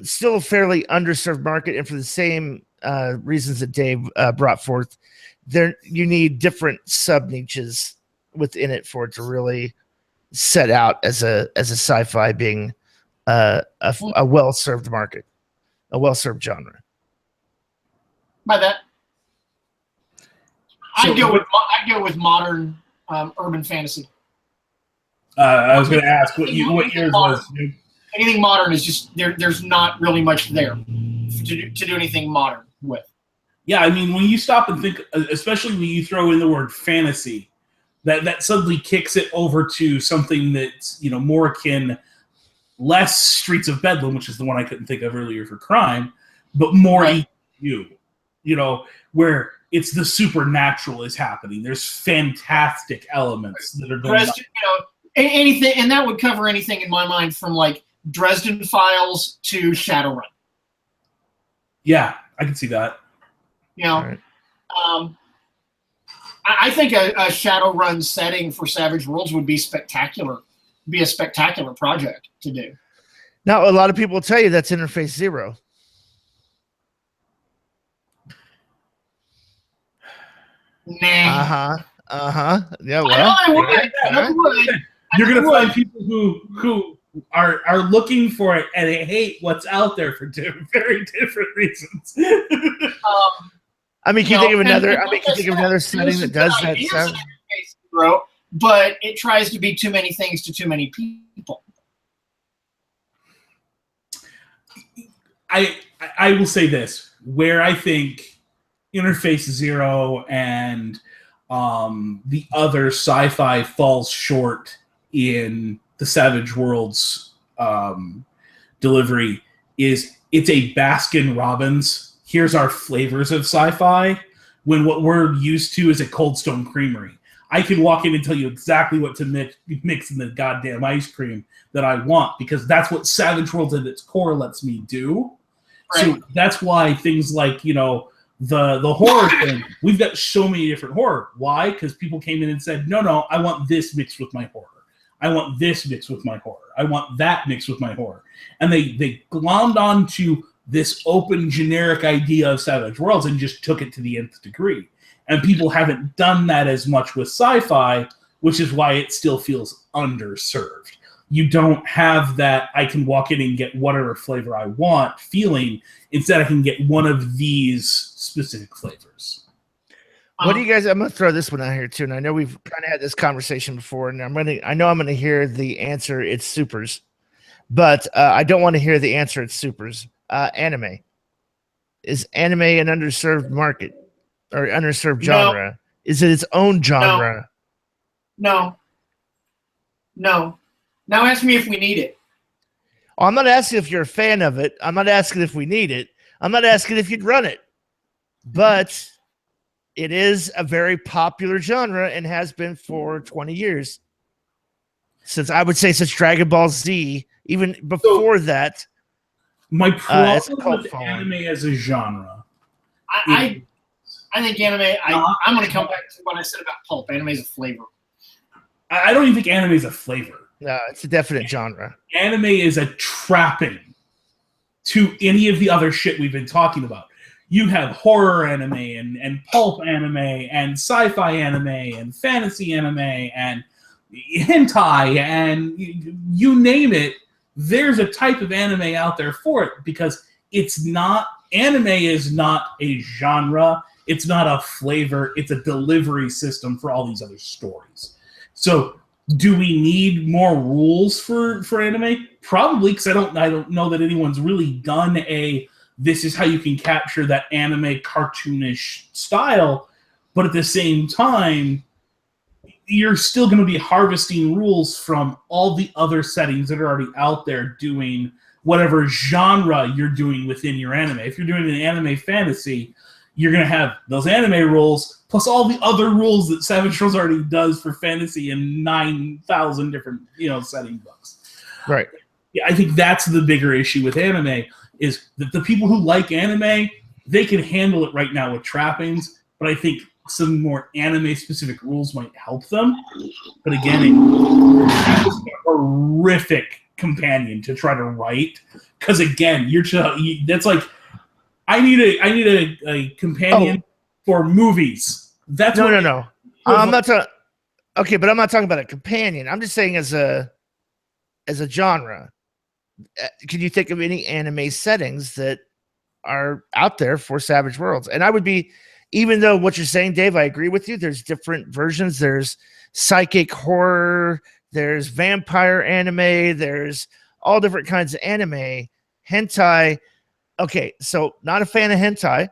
still a fairly underserved market. And for the same reasons that Dave brought forth, you need different sub niches within it for it to really set out as a sci-fi being a well-served market, a well-served genre. By that, I go with modern urban fantasy. I was going to ask what yours was. Anything modern is just there's not really much there to do anything modern with. Yeah, I mean, when you stop and think, especially when you throw in the word fantasy, that suddenly kicks it over to something that's more akin, less Streets of Bedlam, which is the one I couldn't think of earlier for crime, but more EQ, where it's the supernatural is happening. There's fantastic elements that are going on. Anything, and that would cover anything in my mind from like Dresden Files to Shadowrun. Yeah, I can see that. Right. I think a Shadowrun setting for Savage Worlds would be spectacular. Be a spectacular project to do. Now, a lot of people will tell you that's Interface 0. Nah. Yeah, well. You're going to find people who are looking for it and they hate what's out there for very different reasons. I mean, can you think of another setting that does that stuff? But it tries to be too many things to too many people. I will say this, where I think Interface 0 and the other sci-fi falls short in the Savage Worlds delivery is it's a Baskin-Robbins, here's our flavors of sci-fi, when what we're used to is a Cold Stone Creamery. I can walk in and tell you exactly what to mix in the goddamn ice cream that I want, because that's what Savage Worlds at its core lets me do. Right. So that's why things like, the horror thing, we've got so many different horror. Why? Because people came in and said, no, I want this mixed with my horror. I want this mixed with my horror. I want that mixed with my horror. And they glommed onto this open, generic idea of Savage Worlds and just took it to the nth degree. And people haven't done that as much with sci-fi, which is why it still feels underserved. You don't have that I can walk in and get whatever flavor I want feeling. Instead, I can get one of these specific flavors. What do you guys? I'm going to throw this one out here too, and I know we've kind of had this conversation before, and I know I'm going to hear the answer. It's supers, but I don't want to hear the answer. It's supers. Anime. Is anime an underserved market or underserved genre? No. Is it its own genre? No. Now ask me if we need it. I'm not asking if you're a fan of it. I'm not asking if we need it. I'm not asking if you'd run it. But it is a very popular genre and has been for 20 years. Since Dragon Ball Z, even before that. My problem with anime as a genre. I think anime, I'm going to come back to what I said about Pulp. Anime is a flavor. I don't even think anime is a flavor. No, it's a definite genre. Anime is a trapping to any of the other shit we've been talking about. You have horror anime and pulp anime and sci-fi anime and fantasy anime and hentai and you name it. There's a type of anime out there for it because anime is not a genre. It's not a flavor. It's a delivery system for all these other stories. So do we need more rules for anime? Probably, because I don't know that anyone's really done this is how you can capture that anime cartoonish style, but at the same time, you're still going to be harvesting rules from all the other settings that are already out there doing whatever genre you're doing within your anime. If you're doing an anime fantasy, you're going to have those anime rules plus all the other rules that Savage Worlds already does for fantasy in 9,000 different, setting books. Right. Yeah, I think that's the bigger issue with anime is that the people who like anime, they can handle it right now with trappings, but I think some more anime-specific rules might help them. But again, it's a horrific companion to try to write because again, that's like I need a companion for movies. That's no. I'm not talking. Okay, but I'm not talking about a companion. I'm just saying as a genre. Can you think of any anime settings that are out there for Savage Worlds? And I would be, even though what you're saying, Dave, I agree with you. There's different versions. There's psychic horror. There's vampire anime. There's all different kinds of anime. Hentai. Okay, so not a fan of hentai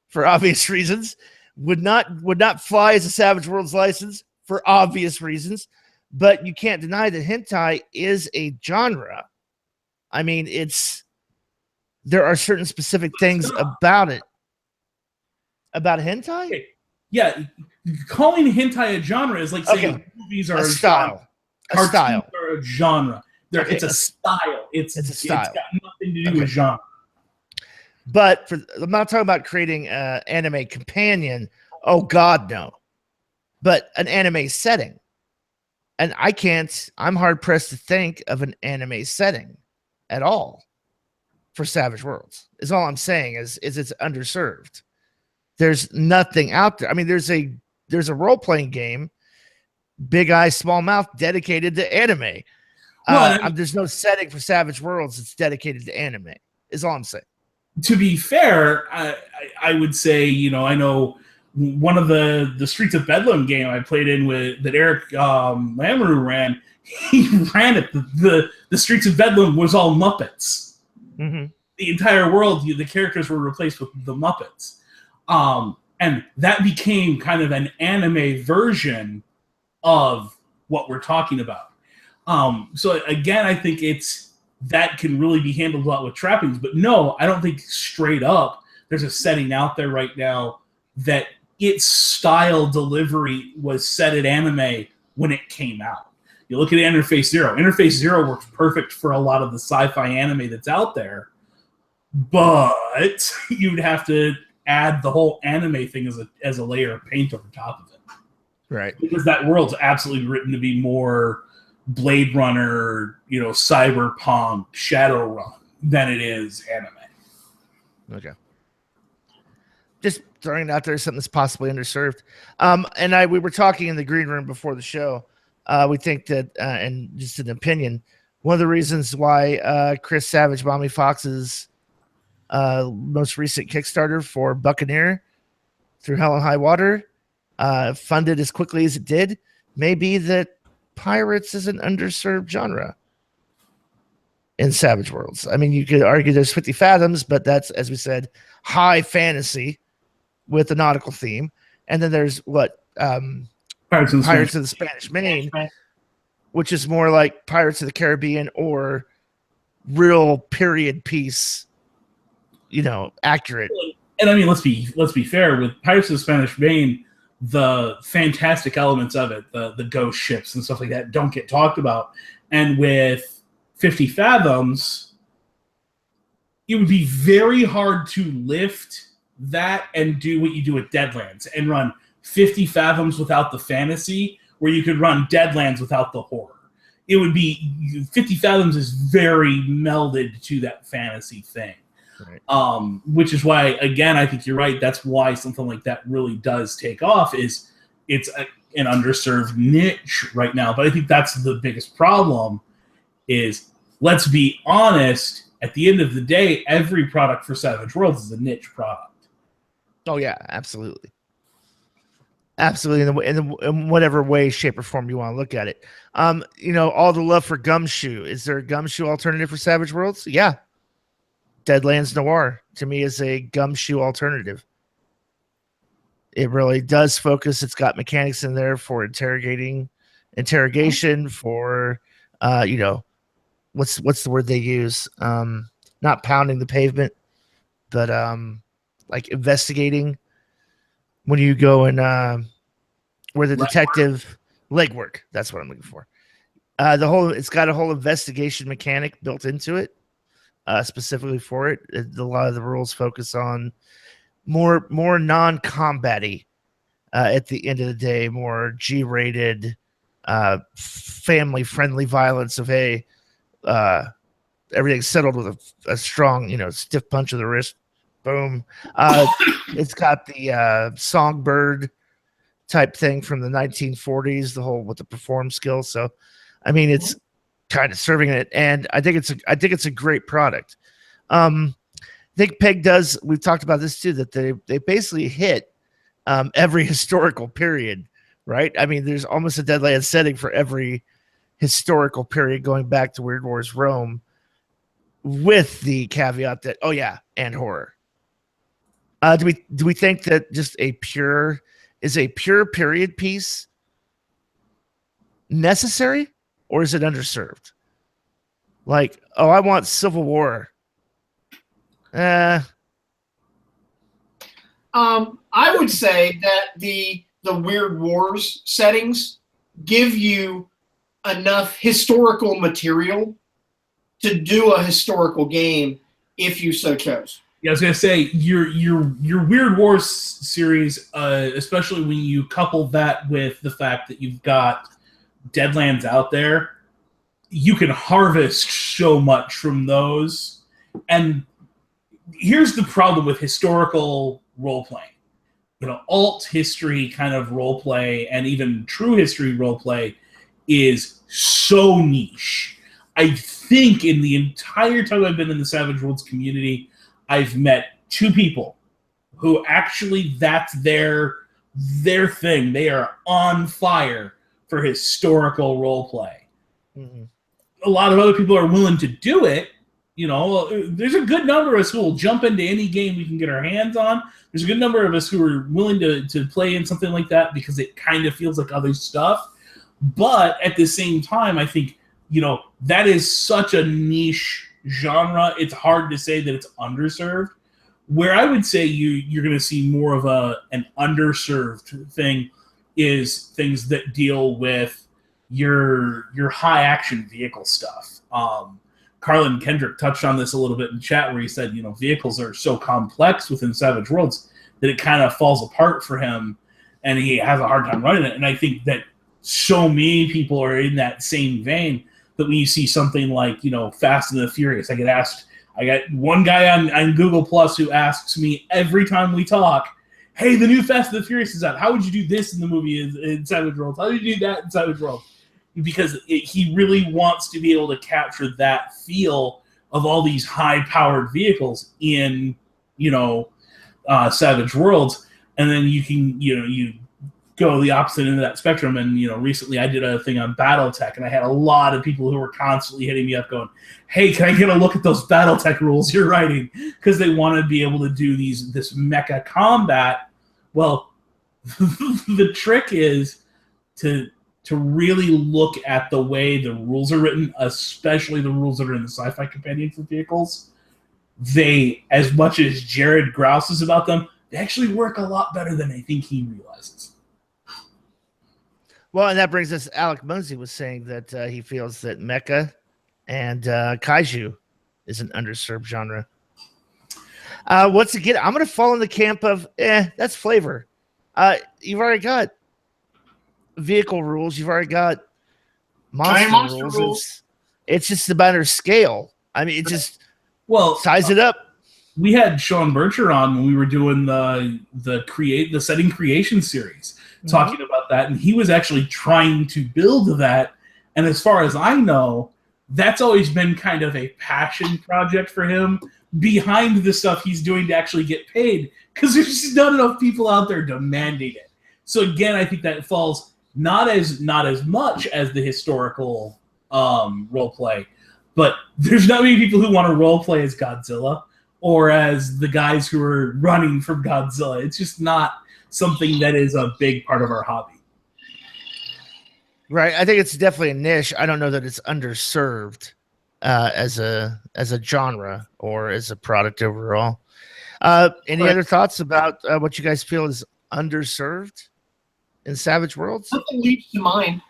for obvious reasons. Would not fly as a Savage Worlds license for obvious reasons. But you can't deny that hentai is a genre. I mean, there are certain specific things about it. About hentai? Okay. Yeah, calling hentai a genre is like saying movies are a style. Genre. A style. Are a genre. Okay, it's a style. It's a style. It's got nothing to do with genre. But I'm not talking about creating an anime companion. Oh God, no. But an anime setting. And I'm hard pressed to think of an anime setting at all for Savage Worlds. Is all I'm saying is it's underserved. There's nothing out there. I mean, there's a role-playing game, Big Eye, Small Mouth, dedicated to anime. There's no setting for Savage Worlds that's dedicated to anime, is all I'm saying. To be fair, I would say, I know one of the Streets of Bedlam game I played in with that Eric Lamoureux ran, he ran it. The Streets of Bedlam was all Muppets. Mm-hmm. The entire world, the characters were replaced with the Muppets. And that became kind of an anime version of what we're talking about. So again, I think that can really be handled a lot with trappings. But no, I don't think straight up there's a setting out there right now that its style delivery was set at anime when it came out. You look at Interface Zero. Interface Zero works perfect for a lot of the sci-fi anime that's out there, but you'd have to add the whole anime thing as a layer of paint over top of it. Right. Because that world's absolutely written to be more Blade Runner, cyberpunk, Shadowrun than it is anime. Okay. Just throwing it out there, something that's possibly underserved. And we were talking in the green room before the show. We think that, and just an opinion, one of the reasons why Chris Savage, Mommy Fox's most recent Kickstarter for Buccaneer through Hell and High Water funded as quickly as it did may be that pirates is an underserved genre in Savage Worlds. I mean, you could argue there's 50 Fathoms, but that's, as we said, high fantasy with a nautical theme. And then there's Pirates of the Spanish Main, which is more like Pirates of the Caribbean or real period piece, accurate. And I mean, let's be fair with Pirates of the Spanish Main. The fantastic elements of it, the ghost ships and stuff like that, don't get talked about. And with 50 Fathoms, it would be very hard to lift that and do what you do with Deadlands and run 50 Fathoms without the fantasy, where you could run Deadlands without the horror. It would be 50 Fathoms is very melded to that fantasy thing. Right. Which is why, again, I think you're right. That's why something like that really does take off. Is it's an underserved niche right now. But I think that's the biggest problem. Is, let's be honest. At the end of the day, every product for Savage Worlds is a niche product. Oh yeah, absolutely, absolutely. In whatever way, shape, or form you want to look at it. All the love for Gumshoe. Is there a Gumshoe alternative for Savage Worlds? Yeah. Deadlands Noir, to me, is a Gumshoe alternative. It really does focus. It's got mechanics in there for interrogation, for, what's the word they use? Not pounding the pavement, but like investigating when you go and where the detective legwork. That's what I'm looking for. It's got a whole investigation mechanic built into it, specifically for it. A lot of the rules focus on more non-combat-y, at the end of the day, more G-rated, family-friendly violence of everything's settled with a strong, stiff punch of the wrist. Boom. It's got the songbird type thing from the 1940s, the whole with the perform skill. So, I mean, it's kind of serving it, and I think it's a great product. I think Peg does. We've talked about this too, that they basically hit every historical period, right? I mean, there's almost a Deadlands setting for every historical period going back to Weird Wars Rome, with the caveat that and horror. Do we think that just a pure period piece necessary, or is it underserved? Like, I want Civil War. I would say that the Weird Wars settings give you enough historical material to do a historical game if you so chose. Yeah, I was gonna say your Weird Wars series, especially when you couple that with the fact that you've got Deadlands out there, you can harvest so much from those. And here's the problem with historical role playing. Alt history kind of role play and even true history role play is so niche. I think in the entire time I've been in the Savage Worlds community, I've met two people who actually that's their thing. They are on fire for historical role play. Mm-hmm. A lot of other people are willing to do it. There's a good number of us who will jump into any game we can get our hands on. There's a good number of us who are willing to play in something like that because it kind of feels like other stuff. But at the same time, I think, that is such a niche genre. It's hard to say that it's underserved. Where I would say you're going to see more of an underserved thing is things that deal with your high action vehicle stuff. Carlin Kendrick touched on this a little bit in chat where he said, vehicles are so complex within Savage Worlds that it kind of falls apart for him and he has a hard time running it. And I think that so many people are in that same vein that when you see something like, Fast and the Furious, I got one guy on Google Plus who asks me every time we talk, hey, the new Fast and the Furious is out. How would you do this in the movie in Savage Worlds? How would you do that in Savage Worlds? Because he really wants to be able to capture that feel of all these high-powered vehicles in, Savage Worlds. And then you can, you go the opposite end of that spectrum. And, recently I did a thing on Battletech, and I had a lot of people who were constantly hitting me up going, hey, can I get a look at those Battletech rules you're writing? Because they want to be able to do this mecha combat. Well, the trick is to really look at the way the rules are written, especially the rules that are in the Sci-Fi Companion for vehicles. They, as much as Jared grouses about them, they actually work a lot better than I think he realizes. Well, and that brings us, Alec Mosey was saying that he feels that mecha and kaiju is an underserved genre. Once again, I'm going to fall in the camp of, that's flavor. You've already got vehicle rules. You've already got monster rules. It's just a matter of scale. I mean, it just size it up. We had Sean Bircher on when we were doing the setting creation series, talking about that, and he was actually trying to build that. And as far as I know, that's always been kind of a passion project for him behind the stuff he's doing to actually get paid, because there's just not enough people out there demanding it. So again, I think that falls not as much as the historical role play, but there's not many people who want to role play as Godzilla or as the guys who are running from Godzilla. It's just not something that is a big part of our hobby. Right. I think it's definitely a niche. I don't know that it's underserved. as a genre or as a product overall. Any other thoughts about what you guys feel is underserved in Savage Worlds? Nothing leaps to mind.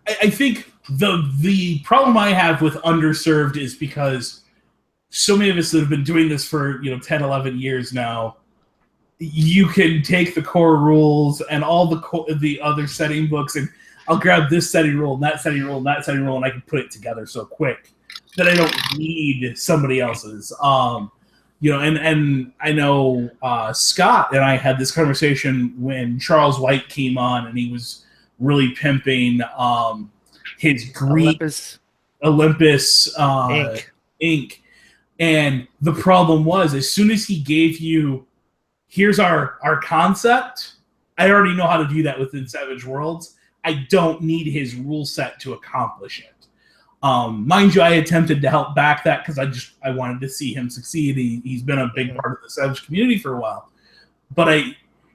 I think the problem I have with underserved is because so many of us that have been doing this for 10, 11 years now, you can take the core rules and all the other setting books, and I'll grab this setting rule and that setting rule and that setting rule, and I can put it together so quick that I don't need somebody else's. And I know Scott and I had this conversation when Charles White came on, and he was really pimping his Greek Olympus ink. And the problem was, as soon as he gave you, here's our concept, I already know how to do that within Savage Worlds. I don't need his rule set to accomplish it. Mind you, I attempted to help back that because I wanted to see him succeed. He's been a big part of the Savage community for a while. But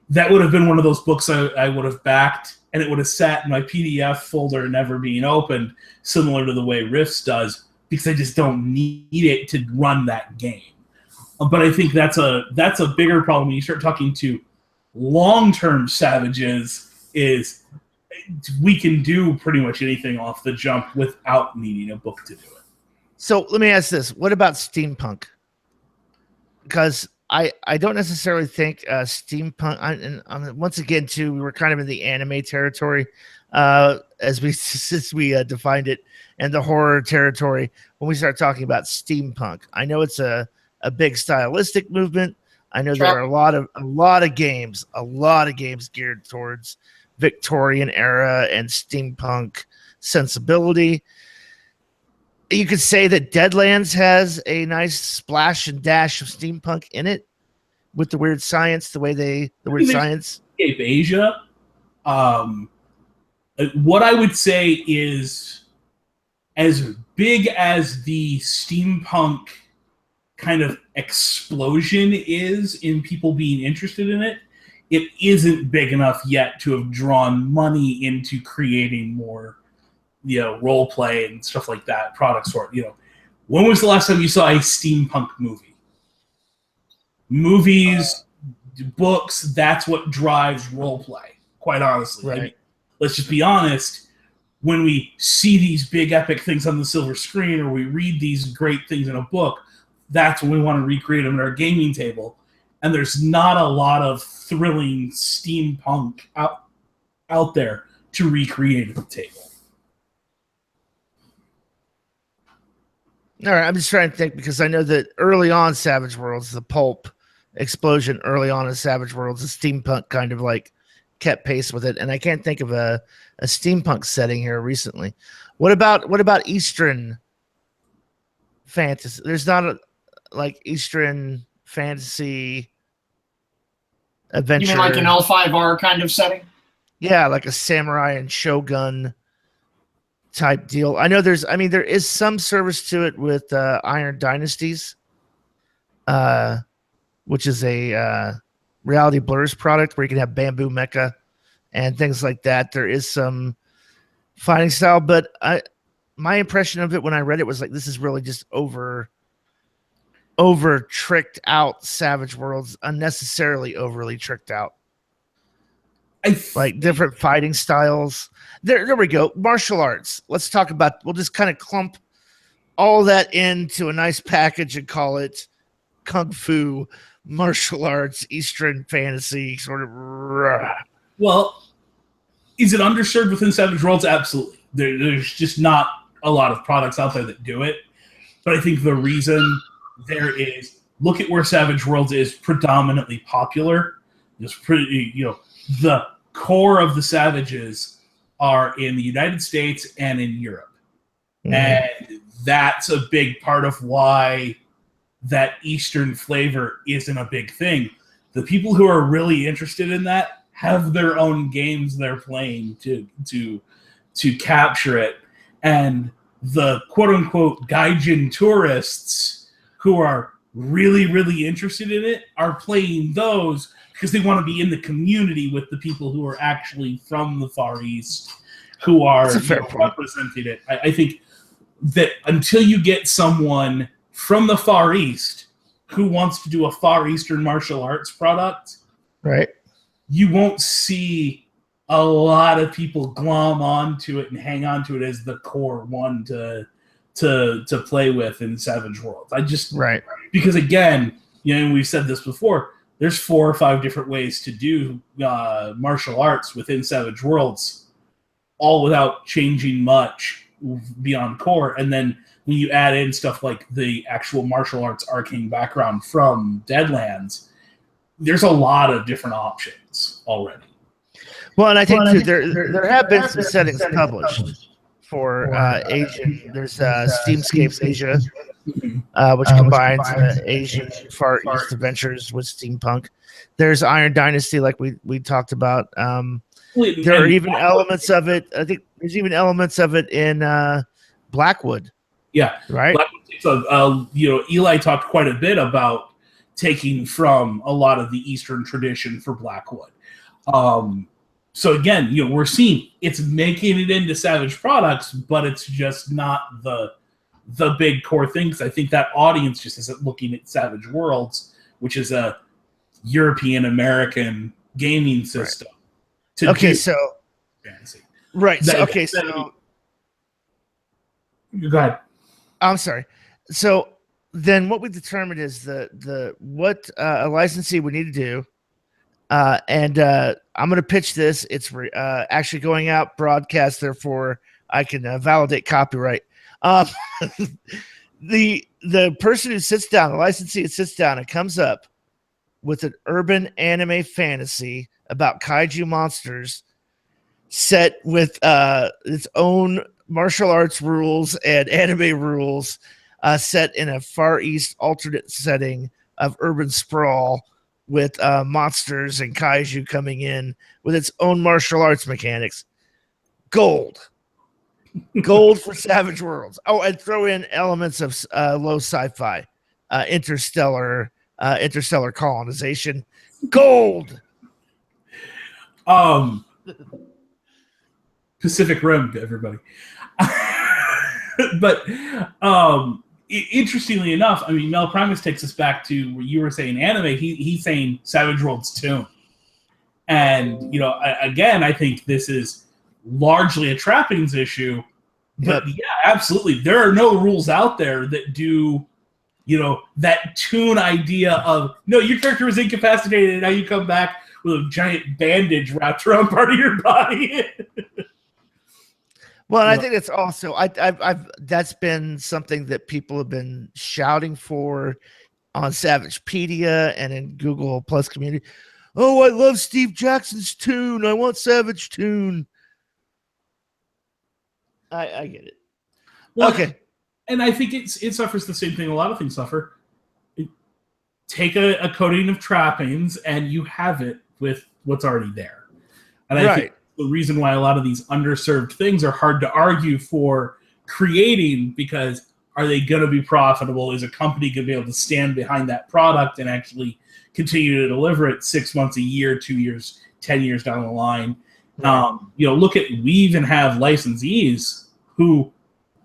that would have been one of those books I would have backed, and it would have sat in my PDF folder never being opened, similar to the way Rifts does, because I just don't need it to run that game. But I think that's a bigger problem when you start talking to long-term Savages, is we can do pretty much anything off the jump without needing a book to do it. So let me ask this. What about steampunk? Because I don't necessarily think steampunk, and once again, too, we were kind of in the anime territory since we defined it, and the horror territory when we start talking about steampunk. I know it's a big stylistic movement. I know there are a lot of games geared towards Victorian era and steampunk sensibility. You could say that Deadlands has a nice splash and dash of steampunk in it, with the weird science, the weird science. Asia. What I would say is, as big as the steampunk kind of explosion is in people being interested in it, it isn't big enough yet to have drawn money into creating more, role play and stuff like that, product sort. When was the last time you saw a steampunk movie? Movies, books, that's what drives role play, quite honestly. Right. I mean, let's just be honest. When we see these big epic things on the silver screen, or we read these great things in a book, that's when we want to recreate them at our gaming table. And there's not a lot of thrilling steampunk out there to recreate at the table. All right, I'm just trying to think, because I know that early on Savage Worlds, the Pulp explosion early on in Savage Worlds, the steampunk kind of like kept pace with it, and I can't think of a steampunk setting here recently. What about Eastern fantasy? There's not like Eastern fantasy adventure. You mean like an L5R kind of setting? Yeah, like a samurai and shogun type deal. I know there is some service to it with Iron Dynasties, which is a Reality Blurs product where you can have bamboo mecha and things like that. There is some fighting style, but my impression of it when I read it was like, this is really just over tricked out Savage Worlds, unnecessarily overly tricked out. Like different fighting styles. There we go. Martial arts. Let's talk about, we'll just kind of clump all that into a nice package and call it Kung Fu, martial arts, Eastern fantasy, sort of. Well, is it underserved within Savage Worlds? Absolutely. There's just not a lot of products out there that do it. But I think the reason there is, look at where Savage Worlds is predominantly popular. It's pretty, the core of the Savages are in the United States and in Europe. Mm-hmm. And that's a big part of why that Eastern flavor isn't a big thing. The people who are really interested in that have their own games they're playing to capture it. And the quote-unquote gaijin tourists who are really, really interested in it are playing those because they want to be in the community with the people who are actually from the Far East, who are point. representing it. I think that until you get someone from the Far East who wants to do a Far Eastern martial arts product, right, you won't see a lot of people glom onto it and hang on to it as the core one to play with in Savage Worlds. Because again, we've said this before, there's 4 or 5 different ways to do martial arts within Savage Worlds, all without changing much beyond core. And then when you add in stuff like the actual martial arts arcane background from Deadlands, there's a lot of different options already. Well, and I think too, there have been some settings published for Asian. There's Steamscapes Asia, which combines Asian Far East adventures with steampunk. There's Iron Dynasty, like we talked about. There are even elements of it. I think there's even elements of it in Blackwood. Yeah, right. So, Eli talked quite a bit about taking from a lot of the Eastern tradition for Blackwood. So again, we're seeing it's making it into Savage products, but it's just not the big core thing. Because I think that audience just isn't looking at Savage Worlds, which is a European American gaming system. Right. So fantasy. Right. So, go ahead. I'm sorry. So then what we determined is what a licensee would need to do. And I'm going to pitch this. It's actually going out broadcast, therefore I can validate copyright. The person who sits down, the licensee that sits down and comes up with an urban anime fantasy about kaiju monsters set with its own martial arts rules and anime rules, set in a Far East alternate setting of urban sprawl with monsters and kaiju coming in with its own martial arts mechanics. Gold for Savage Worlds. Oh, and throw in elements of low sci-fi, interstellar colonization. Gold. Pacific Rim to everybody. But interestingly enough, I mean, Mel Primus takes us back to where you were saying anime. He's saying Savage Worlds Toon. And, again, I think this is largely a trappings issue. But, yeah, absolutely. There are no rules out there that do, that Toon idea of, no, your character was incapacitated and now you come back with a giant bandage wrapped around part of your body. Well, and I think it's also that's been something that people have been shouting for on Savagepedia and in Google Plus community. Oh, I love Steve Jackson's Toon. I want Savage Toon. I get it. Well, okay, and I think it suffers the same thing a lot of things suffer. Take a coating of trappings and you have it with what's already there. And I think the reason why a lot of these underserved things are hard to argue for creating, because are they going to be profitable? Is a company going to be able to stand behind that product and actually continue to deliver it 6 months, a year, 2 years, 10 years down the line? Right. We even have licensees who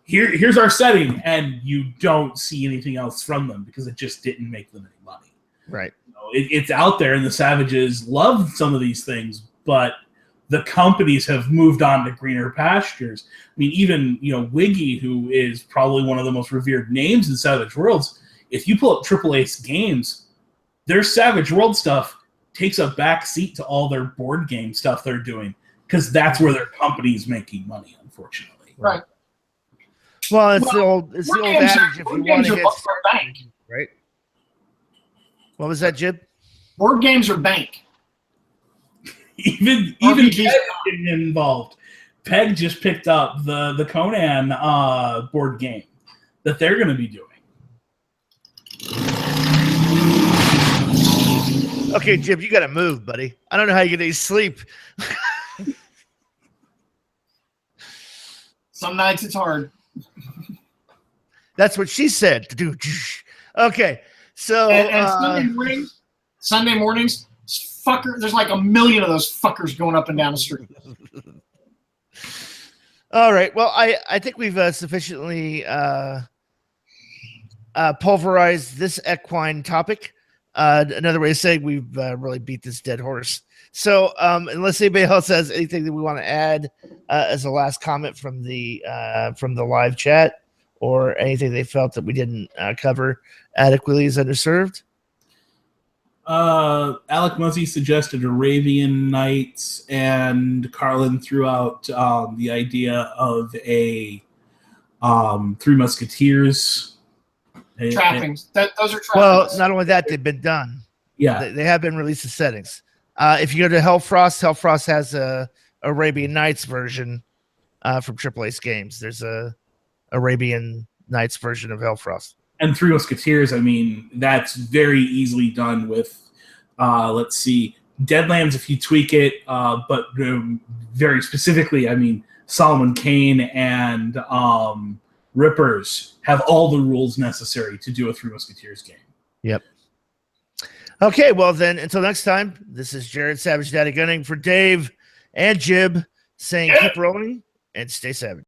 here's our setting, and you don't see anything else from them because it just didn't make them any money. Right. It's out there, and the Savages love some of these things, but the companies have moved on to greener pastures. I mean, even, Wiggy, who is probably one of the most revered names in Savage Worlds, if you pull up Triple Ace Games, their Savage World stuff takes a back seat to all their board game stuff they're doing, because that's where their company's making money, unfortunately. Right. Well, it's the old adage, if you want to hit bank. Right. What was that, Jib? Board games are bank. Even Peg getting involved. Peg just picked up the Conan board game that they're going to be doing. Okay, Jib, you got to move, buddy. I don't know how you get any sleep. Some nights it's hard. That's what she said. Okay, so and Sunday mornings, there's like a million of those fuckers going up and down the street. All right. Well, I think we've sufficiently pulverized this equine topic. Another way of saying we've really beat this dead horse. So, unless anybody else has anything that we want to add as a last comment from the live chat, or anything they felt that we didn't cover adequately as underserved. Alec Muzzy suggested Arabian Nights, and Carlin threw out the idea of a Three Musketeers. Trappings. Those are trappings. Well, not only that, they've been done. Yeah, They have been released as settings. If you go to Hellfrost has a Arabian Nights version from Triple Ace Games. There's a Arabian Nights version of Hellfrost. and Three Musketeers, I mean, that's very easily done with, let's see, Deadlands if you tweak it, but very specifically, I mean, Solomon Kane and Rippers have all the rules necessary to do a Three Musketeers game. Yep. Okay, well then, until next time, this is Jared Savage Daddy Gunning for Dave and Jib saying keep rolling and stay savage.